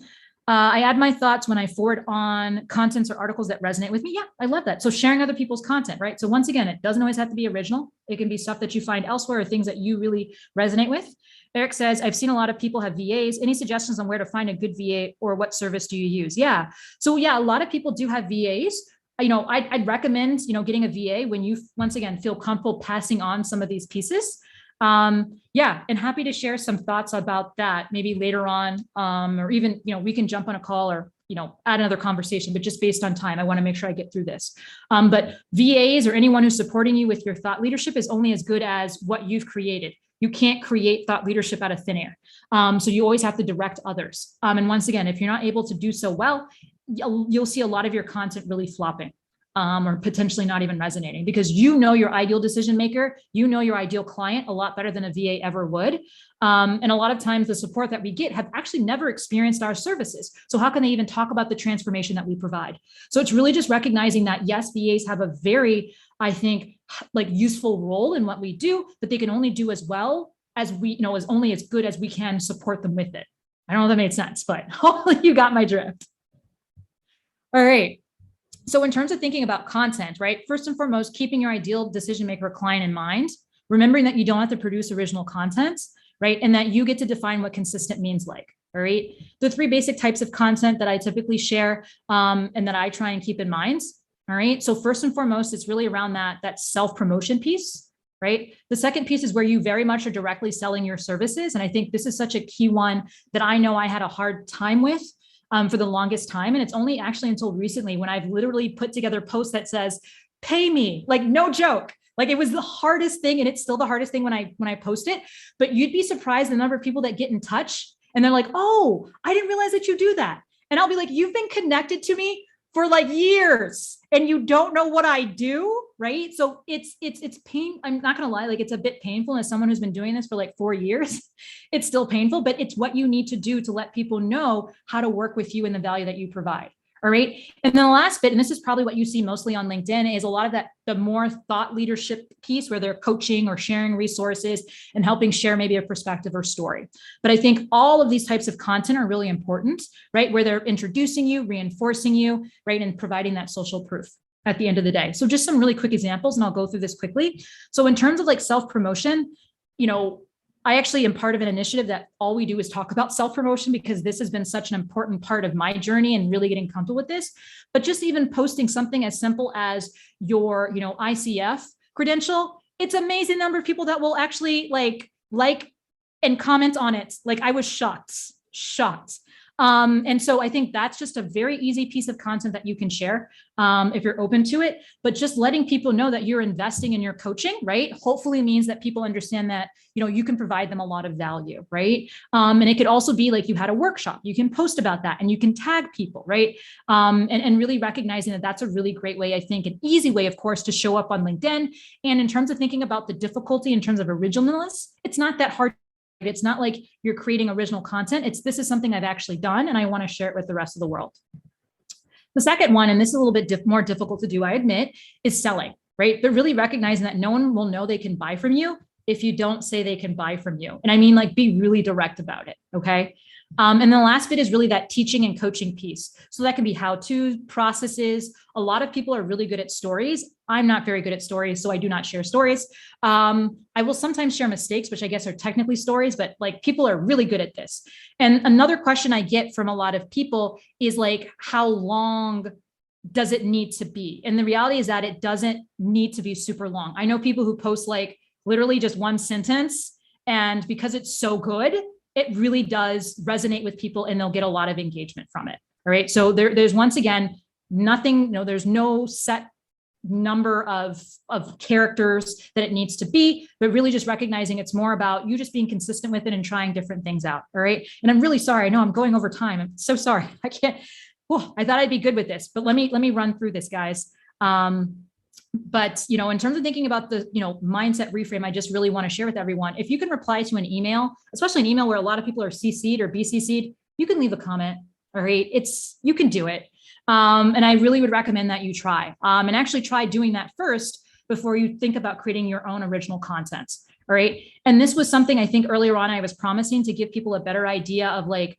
I add my thoughts when I forward on contents or articles that resonate with me. Yeah, I love that. So sharing other people's content, right? So once again, it doesn't always have to be original. It can be stuff that you find elsewhere or things that you really resonate with. Eric says, I've seen a lot of people have VAs. Any suggestions on where to find a good VA or what service do you use? Yeah. So yeah, a lot of people do have VAs. I'd recommend, getting a VA when you, once again, feel comfortable passing on some of these pieces. Yeah, and happy to share some thoughts about that maybe later on, or even, we can jump on a call or, add another conversation, but just based on time, I want to make sure I get through this. But VAs or anyone who's supporting you with your thought leadership is only as good as what you've created. You can't create thought leadership out of thin air. So you always have to direct others. And once again, if you're not able to do so well, you'll see a lot of your content really flopping. Or potentially not even resonating because your ideal decision maker, your ideal client a lot better than a VA ever would. And a lot of times the support that we get have actually never experienced our services. So how can they even talk about the transformation that we provide? So it's really just recognizing that yes, VAs have a very, I think, like useful role in what we do, but they can only do as well as we, as only as good as we can support them with it. I don't know if that made sense, but hopefully you got my drift. All right. So in terms of thinking about content, right, first and foremost, keeping your ideal decision maker client in mind, remembering that you don't have to produce original content, right, and that you get to define what consistent means like, all right? The 3 basic types of content that I typically share and that I try and keep in mind, all right? So first and foremost, it's really around that self-promotion piece, right? The second piece is where you very much are directly selling your services. And I think this is such a key one that I know I had a hard time with for the longest time. And it's only actually until recently when I've literally put together posts that says, pay me, like no joke. Like it was the hardest thing. And it's still the hardest thing when I post it, but you'd be surprised the number of people that get in touch and they're like, oh, I didn't realize that you do that. And I'll be like, you've been connected to me for like years and you don't know what I do, right? So it's pain. I'm not going to lie. Like it's a bit painful as someone who's been doing this for like 4 years, it's still painful, but it's what you need to do to let people know how to work with you and the value that you provide. All right. And then the last bit, and this is probably what you see mostly on LinkedIn, is a lot of that, the more thought leadership piece where they're coaching or sharing resources and helping share maybe a perspective or story. But I think all of these types of content are really important, right? Where they're introducing you, reinforcing you, right? And providing that social proof at the end of the day. So just some really quick examples, and I'll go through this quickly. So in terms of like self-promotion, I actually am part of an initiative that all we do is talk about self-promotion because this has been such an important part of my journey and really getting comfortable with this. But just even posting something as simple as your, ICF credential, it's an amazing number of people that will actually like and comment on it. Like I was shocked. And so I think that's just a very easy piece of content that you can share if you're open to it, but just letting people know that you're investing in your coaching, right? Hopefully means that people understand that, you can provide them a lot of value, right? And it could also be like you had a workshop, you can post about that and you can tag people, right? And really recognizing that that's a really great way, I think, an easy way, of course, to show up on LinkedIn. And in terms of thinking about the difficulty in terms of originalness, it's not that hard. It's not like you're creating original content. This is something I've actually done and I want to share it with the rest of the world. The second one, and this is a little bit more difficult to do, I admit, is selling, right? But really recognizing that no one will know they can buy from you if you don't say they can buy from you. And I mean, like, be really direct about it, okay? And then the last bit is really that teaching and coaching piece. So that can be how-to processes. A lot of people are really good at stories. I'm not very good at stories, so I do not share stories. I will sometimes share mistakes, which I guess are technically stories, but like people are really good at this. And another question I get from a lot of people is like, how long does it need to be? And the reality is that it doesn't need to be super long. I know people who post like literally just one sentence, and because it's so good, it really does resonate with people and they'll get a lot of engagement from it. All right. So there's once again, nothing, there's no set number of characters that it needs to be, but really just recognizing it's more about you just being consistent with it and trying different things out. All right. And I'm really sorry. I know I'm going over time. I'm so sorry. I can't, I thought I'd be good with this, but let me run through this, guys. But, in terms of thinking about the, mindset reframe, I just really want to share with everyone, if you can reply to an email, especially an email where a lot of people are CC'd or BCC'd, you can leave a comment. All right. You can do it. And I really would recommend that you try, and actually try doing that first before you think about creating your own original content. All right. And this was something I think earlier on I was promising to give people a better idea of like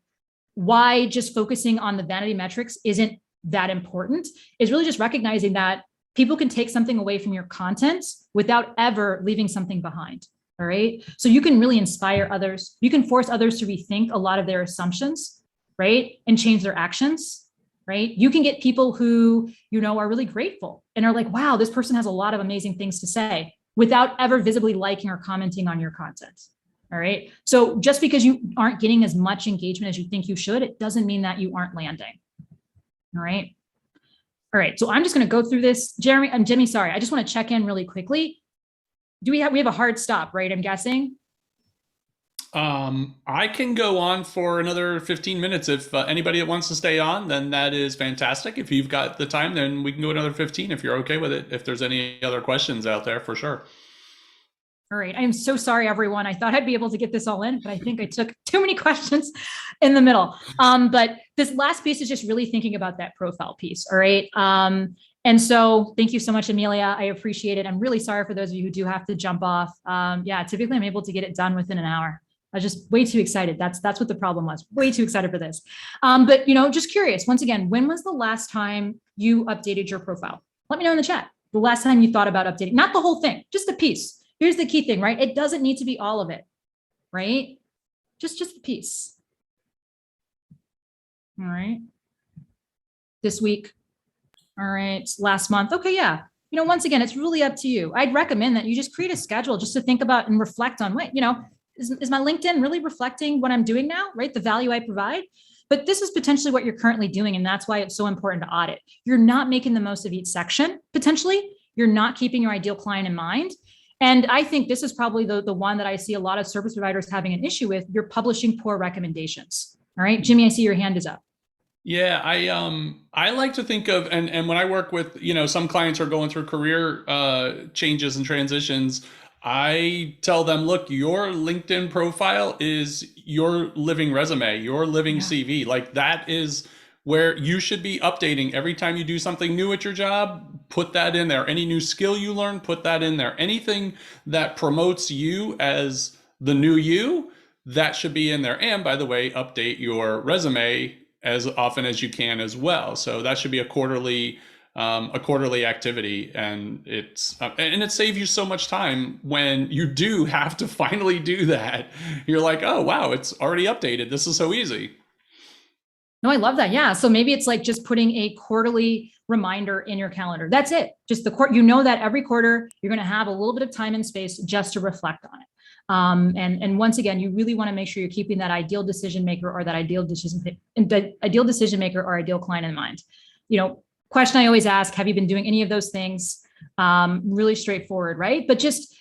why just focusing on the vanity metrics isn't that important, is really just recognizing that people can take something away from your content without ever leaving something behind. All right. So you can really inspire others. You can force others to rethink a lot of their assumptions, right? And change their actions, right? You can get people who, are really grateful and are like, wow, this person has a lot of amazing things to say without ever visibly liking or commenting on your content. All right. So just because you aren't getting as much engagement as you think you should, it doesn't mean that you aren't landing. All right. All right. So I'm just going to go through this. Jimmy, sorry. I just want to check in really quickly. We have a hard stop, right? I'm guessing. I can go on for another 15 minutes. If anybody that wants to stay on, then that is fantastic. If you've got the time, then we can go another 15 if you're okay with it. If there's any other questions out there, for sure. All right. I am so sorry, everyone. I thought I'd be able to get this all in, but I think I took too many questions in the middle. But this last piece is just really thinking about that profile piece. All right. And so thank you so much, Amelia. I appreciate it. I'm really sorry for those of you who do have to jump off. Typically I'm able to get it done within an hour. I was just way too excited. That's what the problem was. Way too excited for this. But just curious, once again, when was the last time you updated your profile? Let me know in the chat. The last time you thought about updating, not the whole thing, just a piece. Here's the key thing, right? It doesn't need to be all of it, right? Just the piece. All right. This week. All right. Last month. Okay. Yeah. Once again, it's really up to you. I'd recommend that you just create a schedule just to think about and reflect on what, is my LinkedIn really reflecting what I'm doing now, right? The value I provide. But this is potentially what you're currently doing. And that's why it's so important to audit. You're not making the most of each section, potentially. You're not keeping your ideal client in mind. And I think this is probably the one that I see a lot of service providers having an issue with. You're publishing poor recommendations. All right, Jimmy, I see your hand is up. Yeah, I like to think of, and when I work with, some clients are going through career changes and transitions, I tell them, look, your LinkedIn profile is your living resume, your living CV. Like that is where you should be updating every time you do something new at your job. Put that in there. Any new skill you learn, put that in there. Anything that promotes you as the new you, that should be in there. And by the way, update your resume as often as you can as well. So that should be a quarterly activity, and it saves you so much time when you do have to finally do that. You're like, oh wow, it's already updated. This is so easy. No, I love that. Yeah. So maybe it's like just putting a quarterly reminder in your calendar. That's it. Just that every quarter you're going to have a little bit of time and space just to reflect on it. And once again, you really want to make sure you're keeping that ideal decision maker or ideal client in mind. Question I always ask, have you been doing any of those things? Really straightforward, right? But just,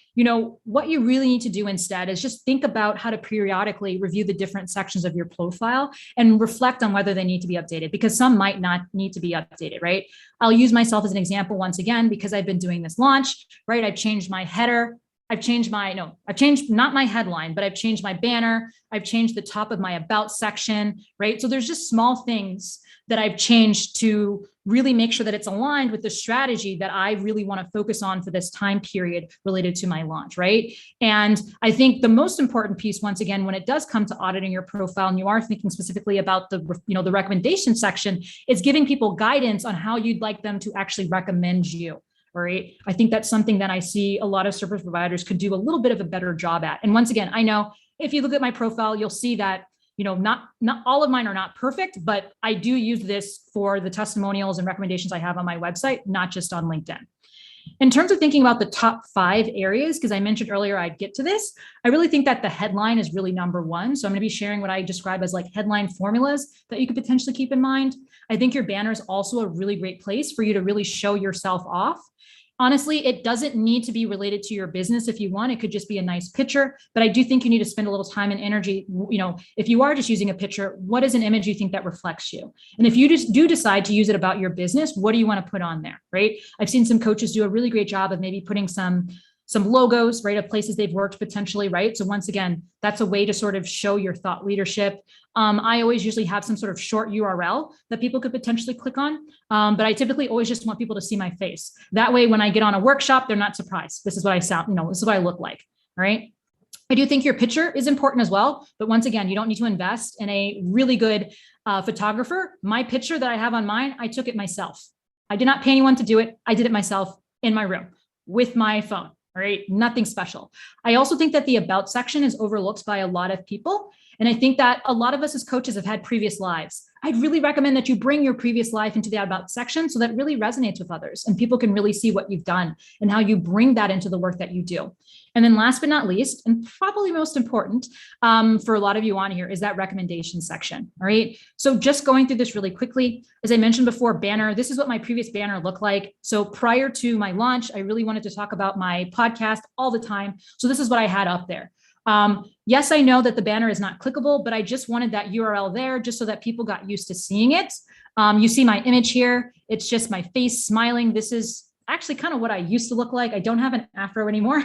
what you really need to do instead is just think about how to periodically review the different sections of your profile and reflect on whether they need to be updated, because some might not need to be updated, right? I'll use myself as an example once again, because I've been doing this launch, right? I've changed my header. I've changed not my headline, but I've changed my banner. I've changed the top of my about section, right? So there's just small things that I've changed to really make sure that it's aligned with the strategy that I really want to focus on for this time period related to my launch, right? And I think the most important piece, once again, when it does come to auditing your profile, and you are thinking specifically about the recommendation section, is giving people guidance on how you'd like them to actually recommend you. Right. I think that's something that I see a lot of service providers could do a little bit of a better job at. And once again, I know if you look at my profile, you'll see that, not all of mine are not perfect, but I do use this for the testimonials and recommendations I have on my website, not just on LinkedIn. In terms of thinking about the top 5 areas, because I mentioned earlier I'd get to this, I really think that the headline is really number one. So I'm going to be sharing what I describe as like headline formulas that you could potentially keep in mind. I think your banner is also a really great place for you to really show yourself off. Honestly, it doesn't need to be related to your business. If you want, it could just be a nice picture, but I do think you need to spend a little time and energy. If you are just using a picture, what is an image you think that reflects you? And if you just do decide to use it about your business, what do you want to put on there, right? I've seen some coaches do a really great job of maybe putting some some logos, right, of places they've worked potentially, right? So once again, that's a way to sort of show your thought leadership. I always usually have some sort of short URL that people could potentially click on, but I typically always just want people to see my face. That way, when I get on a workshop, they're not surprised. This is what I sound, this is what I look like, all right? I do think your picture is important as well, but once again, you don't need to invest in a really good photographer. My picture that I have on mine, I took it myself. I did not pay anyone to do it. I did it myself in my room with my phone, all right? Nothing special. I also think that the about section is overlooked by a lot of people. And I think that a lot of us as coaches have had previous lives. I'd really recommend that you bring your previous life into the about section so that really resonates with others and people can really see what you've done and how you bring that into the work that you do. And then last but not least, and probably most important for a lot of you on here, is that recommendation section, all right? So just going through this really quickly, as I mentioned before, banner, this is what my previous banner looked like. So prior to my launch, I really wanted to talk about my podcast all the time. So this is what I had up there. Yes, I know that the banner is not clickable, but I just wanted that URL there just so that people got used to seeing it. You see my image here. It's just my face smiling. This is actually kind of what I used to look like. I don't have an afro anymore.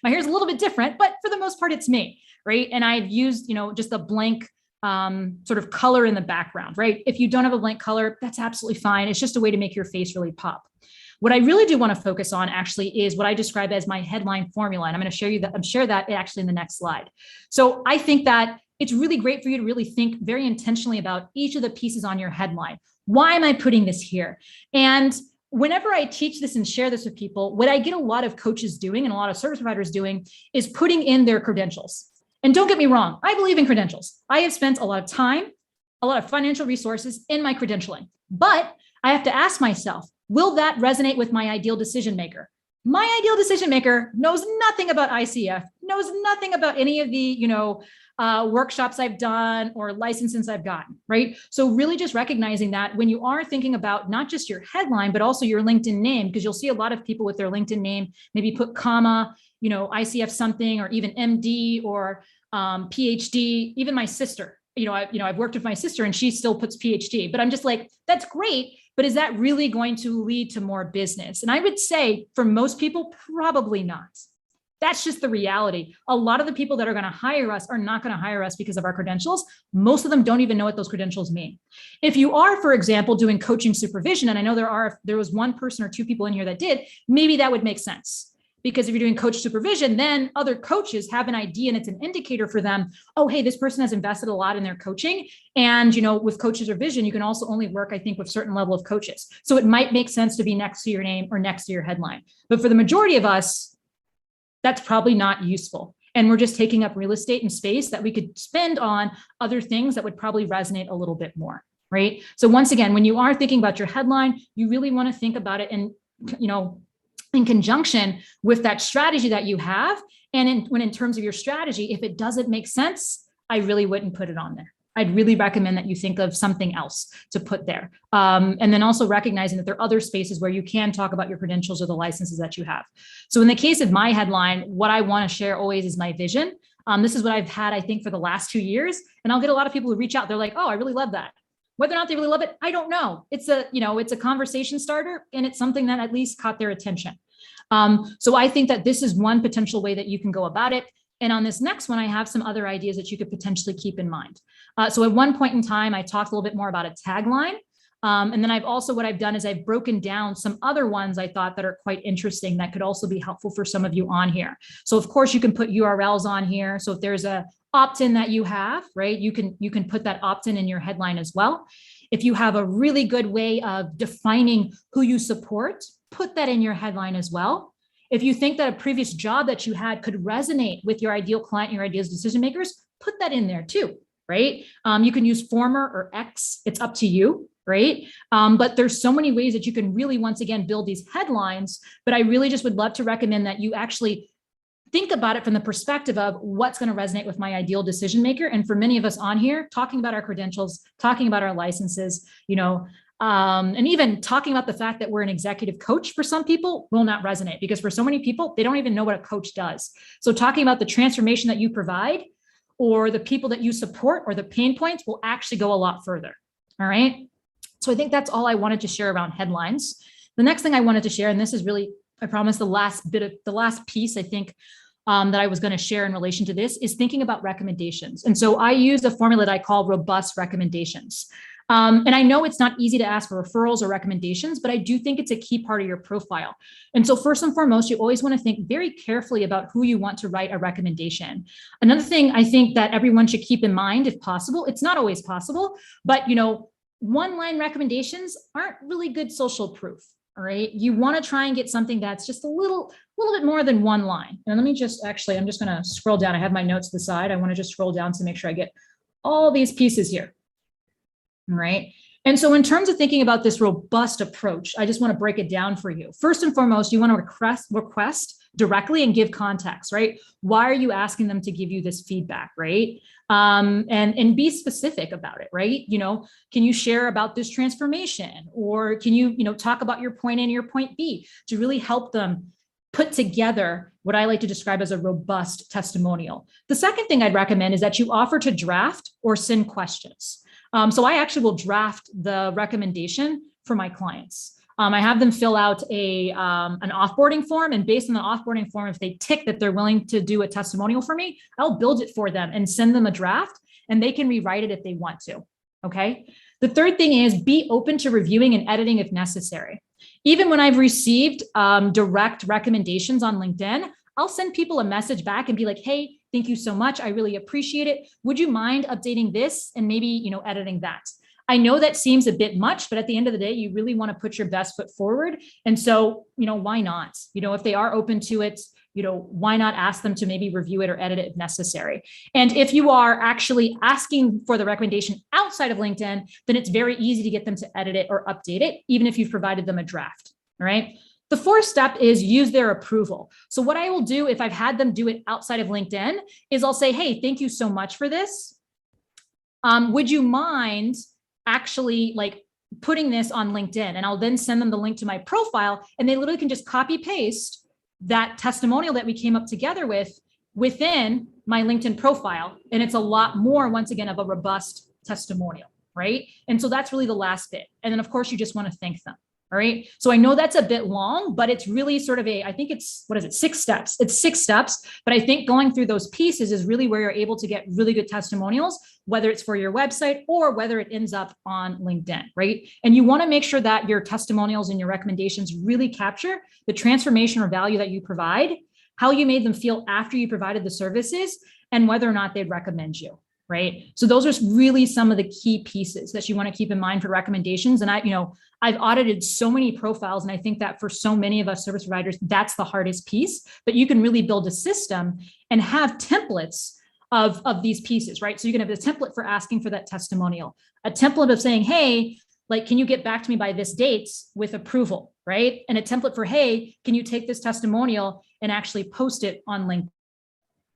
My hair's a little bit different, but for the most part, it's me, right? And I've used, just a blank sort of color in the background, right? If you don't have a blank color, that's absolutely fine. It's just a way to make your face really pop. What I really do want to focus on actually is what I describe as my headline formula. And I'm going to share that actually in the next slide. So I think that it's really great for you to really think very intentionally about each of the pieces on your headline. Why am I putting this here? And whenever I teach this and share this with people, what I get a lot of coaches doing and a lot of service providers doing is putting in their credentials. And don't get me wrong, I believe in credentials. I have spent a lot of time, a lot of financial resources in my credentialing, but I have to ask myself, will that resonate with my ideal decision maker? My ideal decision maker knows nothing about ICF, knows nothing about any of the, workshops I've done or licenses I've gotten, right? So really just recognizing that when you are thinking about not just your headline, but also your LinkedIn name, because you'll see a lot of people with their LinkedIn name, maybe put comma, ICF something, or even MD or PhD, even my sister, I've worked with my sister and she still puts PhD, but I'm just like, that's great. But is that really going to lead to more business? And I would say for most people, probably not. That's just the reality. A lot of the people that are going to hire us are not going to hire us because of our credentials. Most of them don't even know what those credentials mean. If you are, for example, doing coaching supervision, and I know there was one person or two people in here that did, maybe that would make sense. Because if you're doing coach supervision, then other coaches have an idea and it's an indicator for them. Oh, hey, this person has invested a lot in their coaching. And, with coach supervision, you can also only work, I think, with certain level of coaches. So it might make sense to be next to your name or next to your headline. But for the majority of us, that's probably not useful. And we're just taking up real estate and space that we could spend on other things that would probably resonate a little bit more, right? So once again, when you are thinking about your headline, you really want to think about it and, in conjunction with that strategy that you have. And in terms of your strategy, if it doesn't make sense, I really wouldn't put it on there. I'd really recommend that you think of something else to put there. And then also recognizing that there are other spaces where you can talk about your credentials or the licenses that you have. So in the case of my headline, what I want to share always is my vision. This is what I've had, I think, for the last 2 years. And I'll get a lot of people who reach out. They're like, oh, I really love that. Whether or not they really love it, I don't know. It's a conversation starter, and it's something that at least caught their attention. So I think that this is one potential way that you can go about it. And on this next one, I have some other ideas that you could potentially keep in mind. So at one point in time, I talked a little bit more about a tagline. And then what I've done is I've broken down some other ones I thought that are quite interesting that could also be helpful for some of you on here. So of course you can put URLs on here. So if there's a opt-in that you have, right, you can put that opt-in in your headline as well. If you have a really good way of defining who you support, put that in your headline as well. If you think that a previous job that you had could resonate with your ideal client, your ideal decision makers, put that in there too, right? You can use former or X, it's up to you, right? But there's so many ways that you can really, once again, build these headlines, but I really just would love to recommend that you actually think about it from the perspective of what's going to resonate with my ideal decision maker. And for many of us on here, talking about our credentials, talking about our licenses, and even talking about the fact that we're an executive coach for some people will not resonate, because for so many people, they don't even know what a coach does. So talking about the transformation that you provide or the people that you support or the pain points will actually go a lot further. All right. So I think that's all I wanted to share around headlines. The next thing I wanted to share, and this is really I promise the last piece, I think, that I was going to share in relation to this is thinking about recommendations. And so I use a formula that I call robust recommendations. And I know it's not easy to ask for referrals or recommendations, but I do think it's a key part of your profile. And so first and foremost, you always want to think very carefully about who you want to write a recommendation. Another thing I think that everyone should keep in mind, if possible, it's not always possible, but one-line recommendations aren't really good social proof. All right. You want to try and get something that's just a little bit more than one line. And let me just I'm just going to scroll down. I have my notes to the side. I want to just scroll down to make sure I get all these pieces here. All right. And so in terms of thinking about this robust approach, I just want to break it down for you. First and foremost, you want to request directly and give context, right? Why are you asking them to give you this feedback, right? And be specific about it, right? Can you share about this transformation, or can you, talk about your point A and your point B to really help them put together what I like to describe as a robust testimonial. The second thing I'd recommend is that you offer to draft or send questions. So I actually will draft the recommendation for my clients. I have them fill out an offboarding form, and based on the offboarding form, if they tick that they're willing to do a testimonial for me, I'll build it for them and send them a draft, and they can rewrite it if they want to. Okay. The third thing is be open to reviewing and editing if necessary. Even when I've received direct recommendations on LinkedIn, I'll send people a message back and be like, hey, thank you so much. I really appreciate it. Would you mind updating this and maybe, editing that? I know that seems a bit much, but at the end of the day, you really want to put your best foot forward. And so, why not? If they are open to it, why not ask them to maybe review it or edit it if necessary? And if you are actually asking for the recommendation outside of LinkedIn, then it's very easy to get them to edit it or update it, even if you've provided them a draft. All right. The fourth step is use their approval. So what I will do if I've had them do it outside of LinkedIn is I'll say, hey, thank you so much for this. Would you mind actually putting this on LinkedIn? And I'll then send them the link to my profile, and they literally can just copy paste that testimonial that we came up together with within my LinkedIn profile. And it's a lot more, once again, of a robust testimonial, right? And so that's really the last bit. And then of course you just want to thank them. All right. So I know that's a bit long, but it's really sort of I think it's, 6 steps. It's 6 steps, but I think going through those pieces is really where you're able to get really good testimonials, whether it's for your website or whether it ends up on LinkedIn, right? And you want to make sure that your testimonials and your recommendations really capture the transformation or value that you provide, how you made them feel after you provided the services, and whether or not they'd recommend you. Right. So those are really some of the key pieces that you want to keep in mind for recommendations. And I've audited so many profiles, and I think that for so many of us service providers, that's the hardest piece. But you can really build a system and have templates of these pieces, right? So you can have a template for asking for that testimonial, a template of saying, hey, can you get back to me by this date with approval, right? And a template for, hey, can you take this testimonial and actually post it on LinkedIn?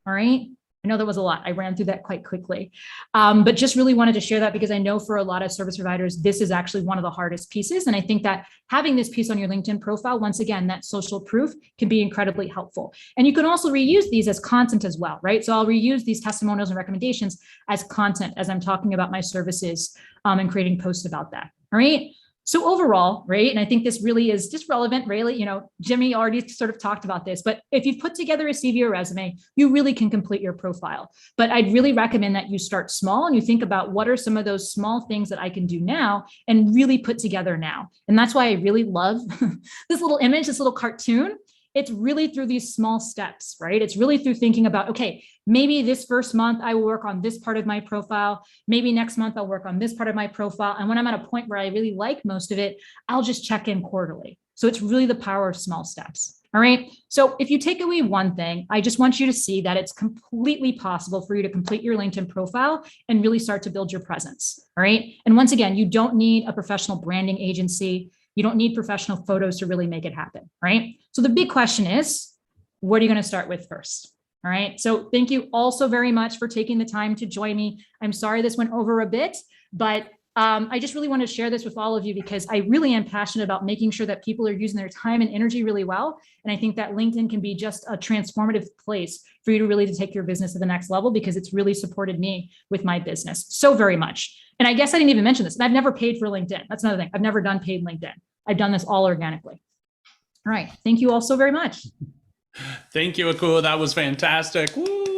All right. I know that was a lot. I ran through that quite quickly, but just really wanted to share that because I know for a lot of service providers, this is actually one of the hardest pieces. And I think that having this piece on your LinkedIn profile, once again, that social proof can be incredibly helpful. And you can also reuse these as content as well, right? So I'll reuse these testimonials and recommendations as content as I'm talking about my services and creating posts about that. All right. So overall, right, and I think this really is just relevant, really, Jimmy already sort of talked about this, but if you've put together a CV or resume, you really can complete your profile. But I'd really recommend that you start small and you think about what are some of those small things that I can do now and really put together now. And that's why I really love this little image, this little cartoon. It's really through these small steps, right? It's really through thinking about, okay, maybe this first month I will work on this part of my profile. Maybe next month I'll work on this part of my profile. And when I'm at a point where I really like most of it, I'll just check in quarterly. So it's really the power of small steps. All right. So if you take away one thing, I just want you to see that it's completely possible for you to complete your LinkedIn profile and really start to build your presence. All right. And once again, you don't need a professional branding agency. You don't need professional photos to really make it happen, right? So the big question is, what are you going to start with first? All right. So thank you also very much for taking the time to join me. I'm sorry this went over a bit, but I just really want to share this with all of you because I really am passionate about making sure that people are using their time and energy really well. And I think that LinkedIn can be just a transformative place for you to really take your business to the next level because it's really supported me with my business so very much. And I guess I didn't even mention this. I've never paid for LinkedIn. That's another thing. I've never done paid LinkedIn. I've done this all organically. All right. Thank you all so very much. Thank you, Aqua. That was fantastic. Woo!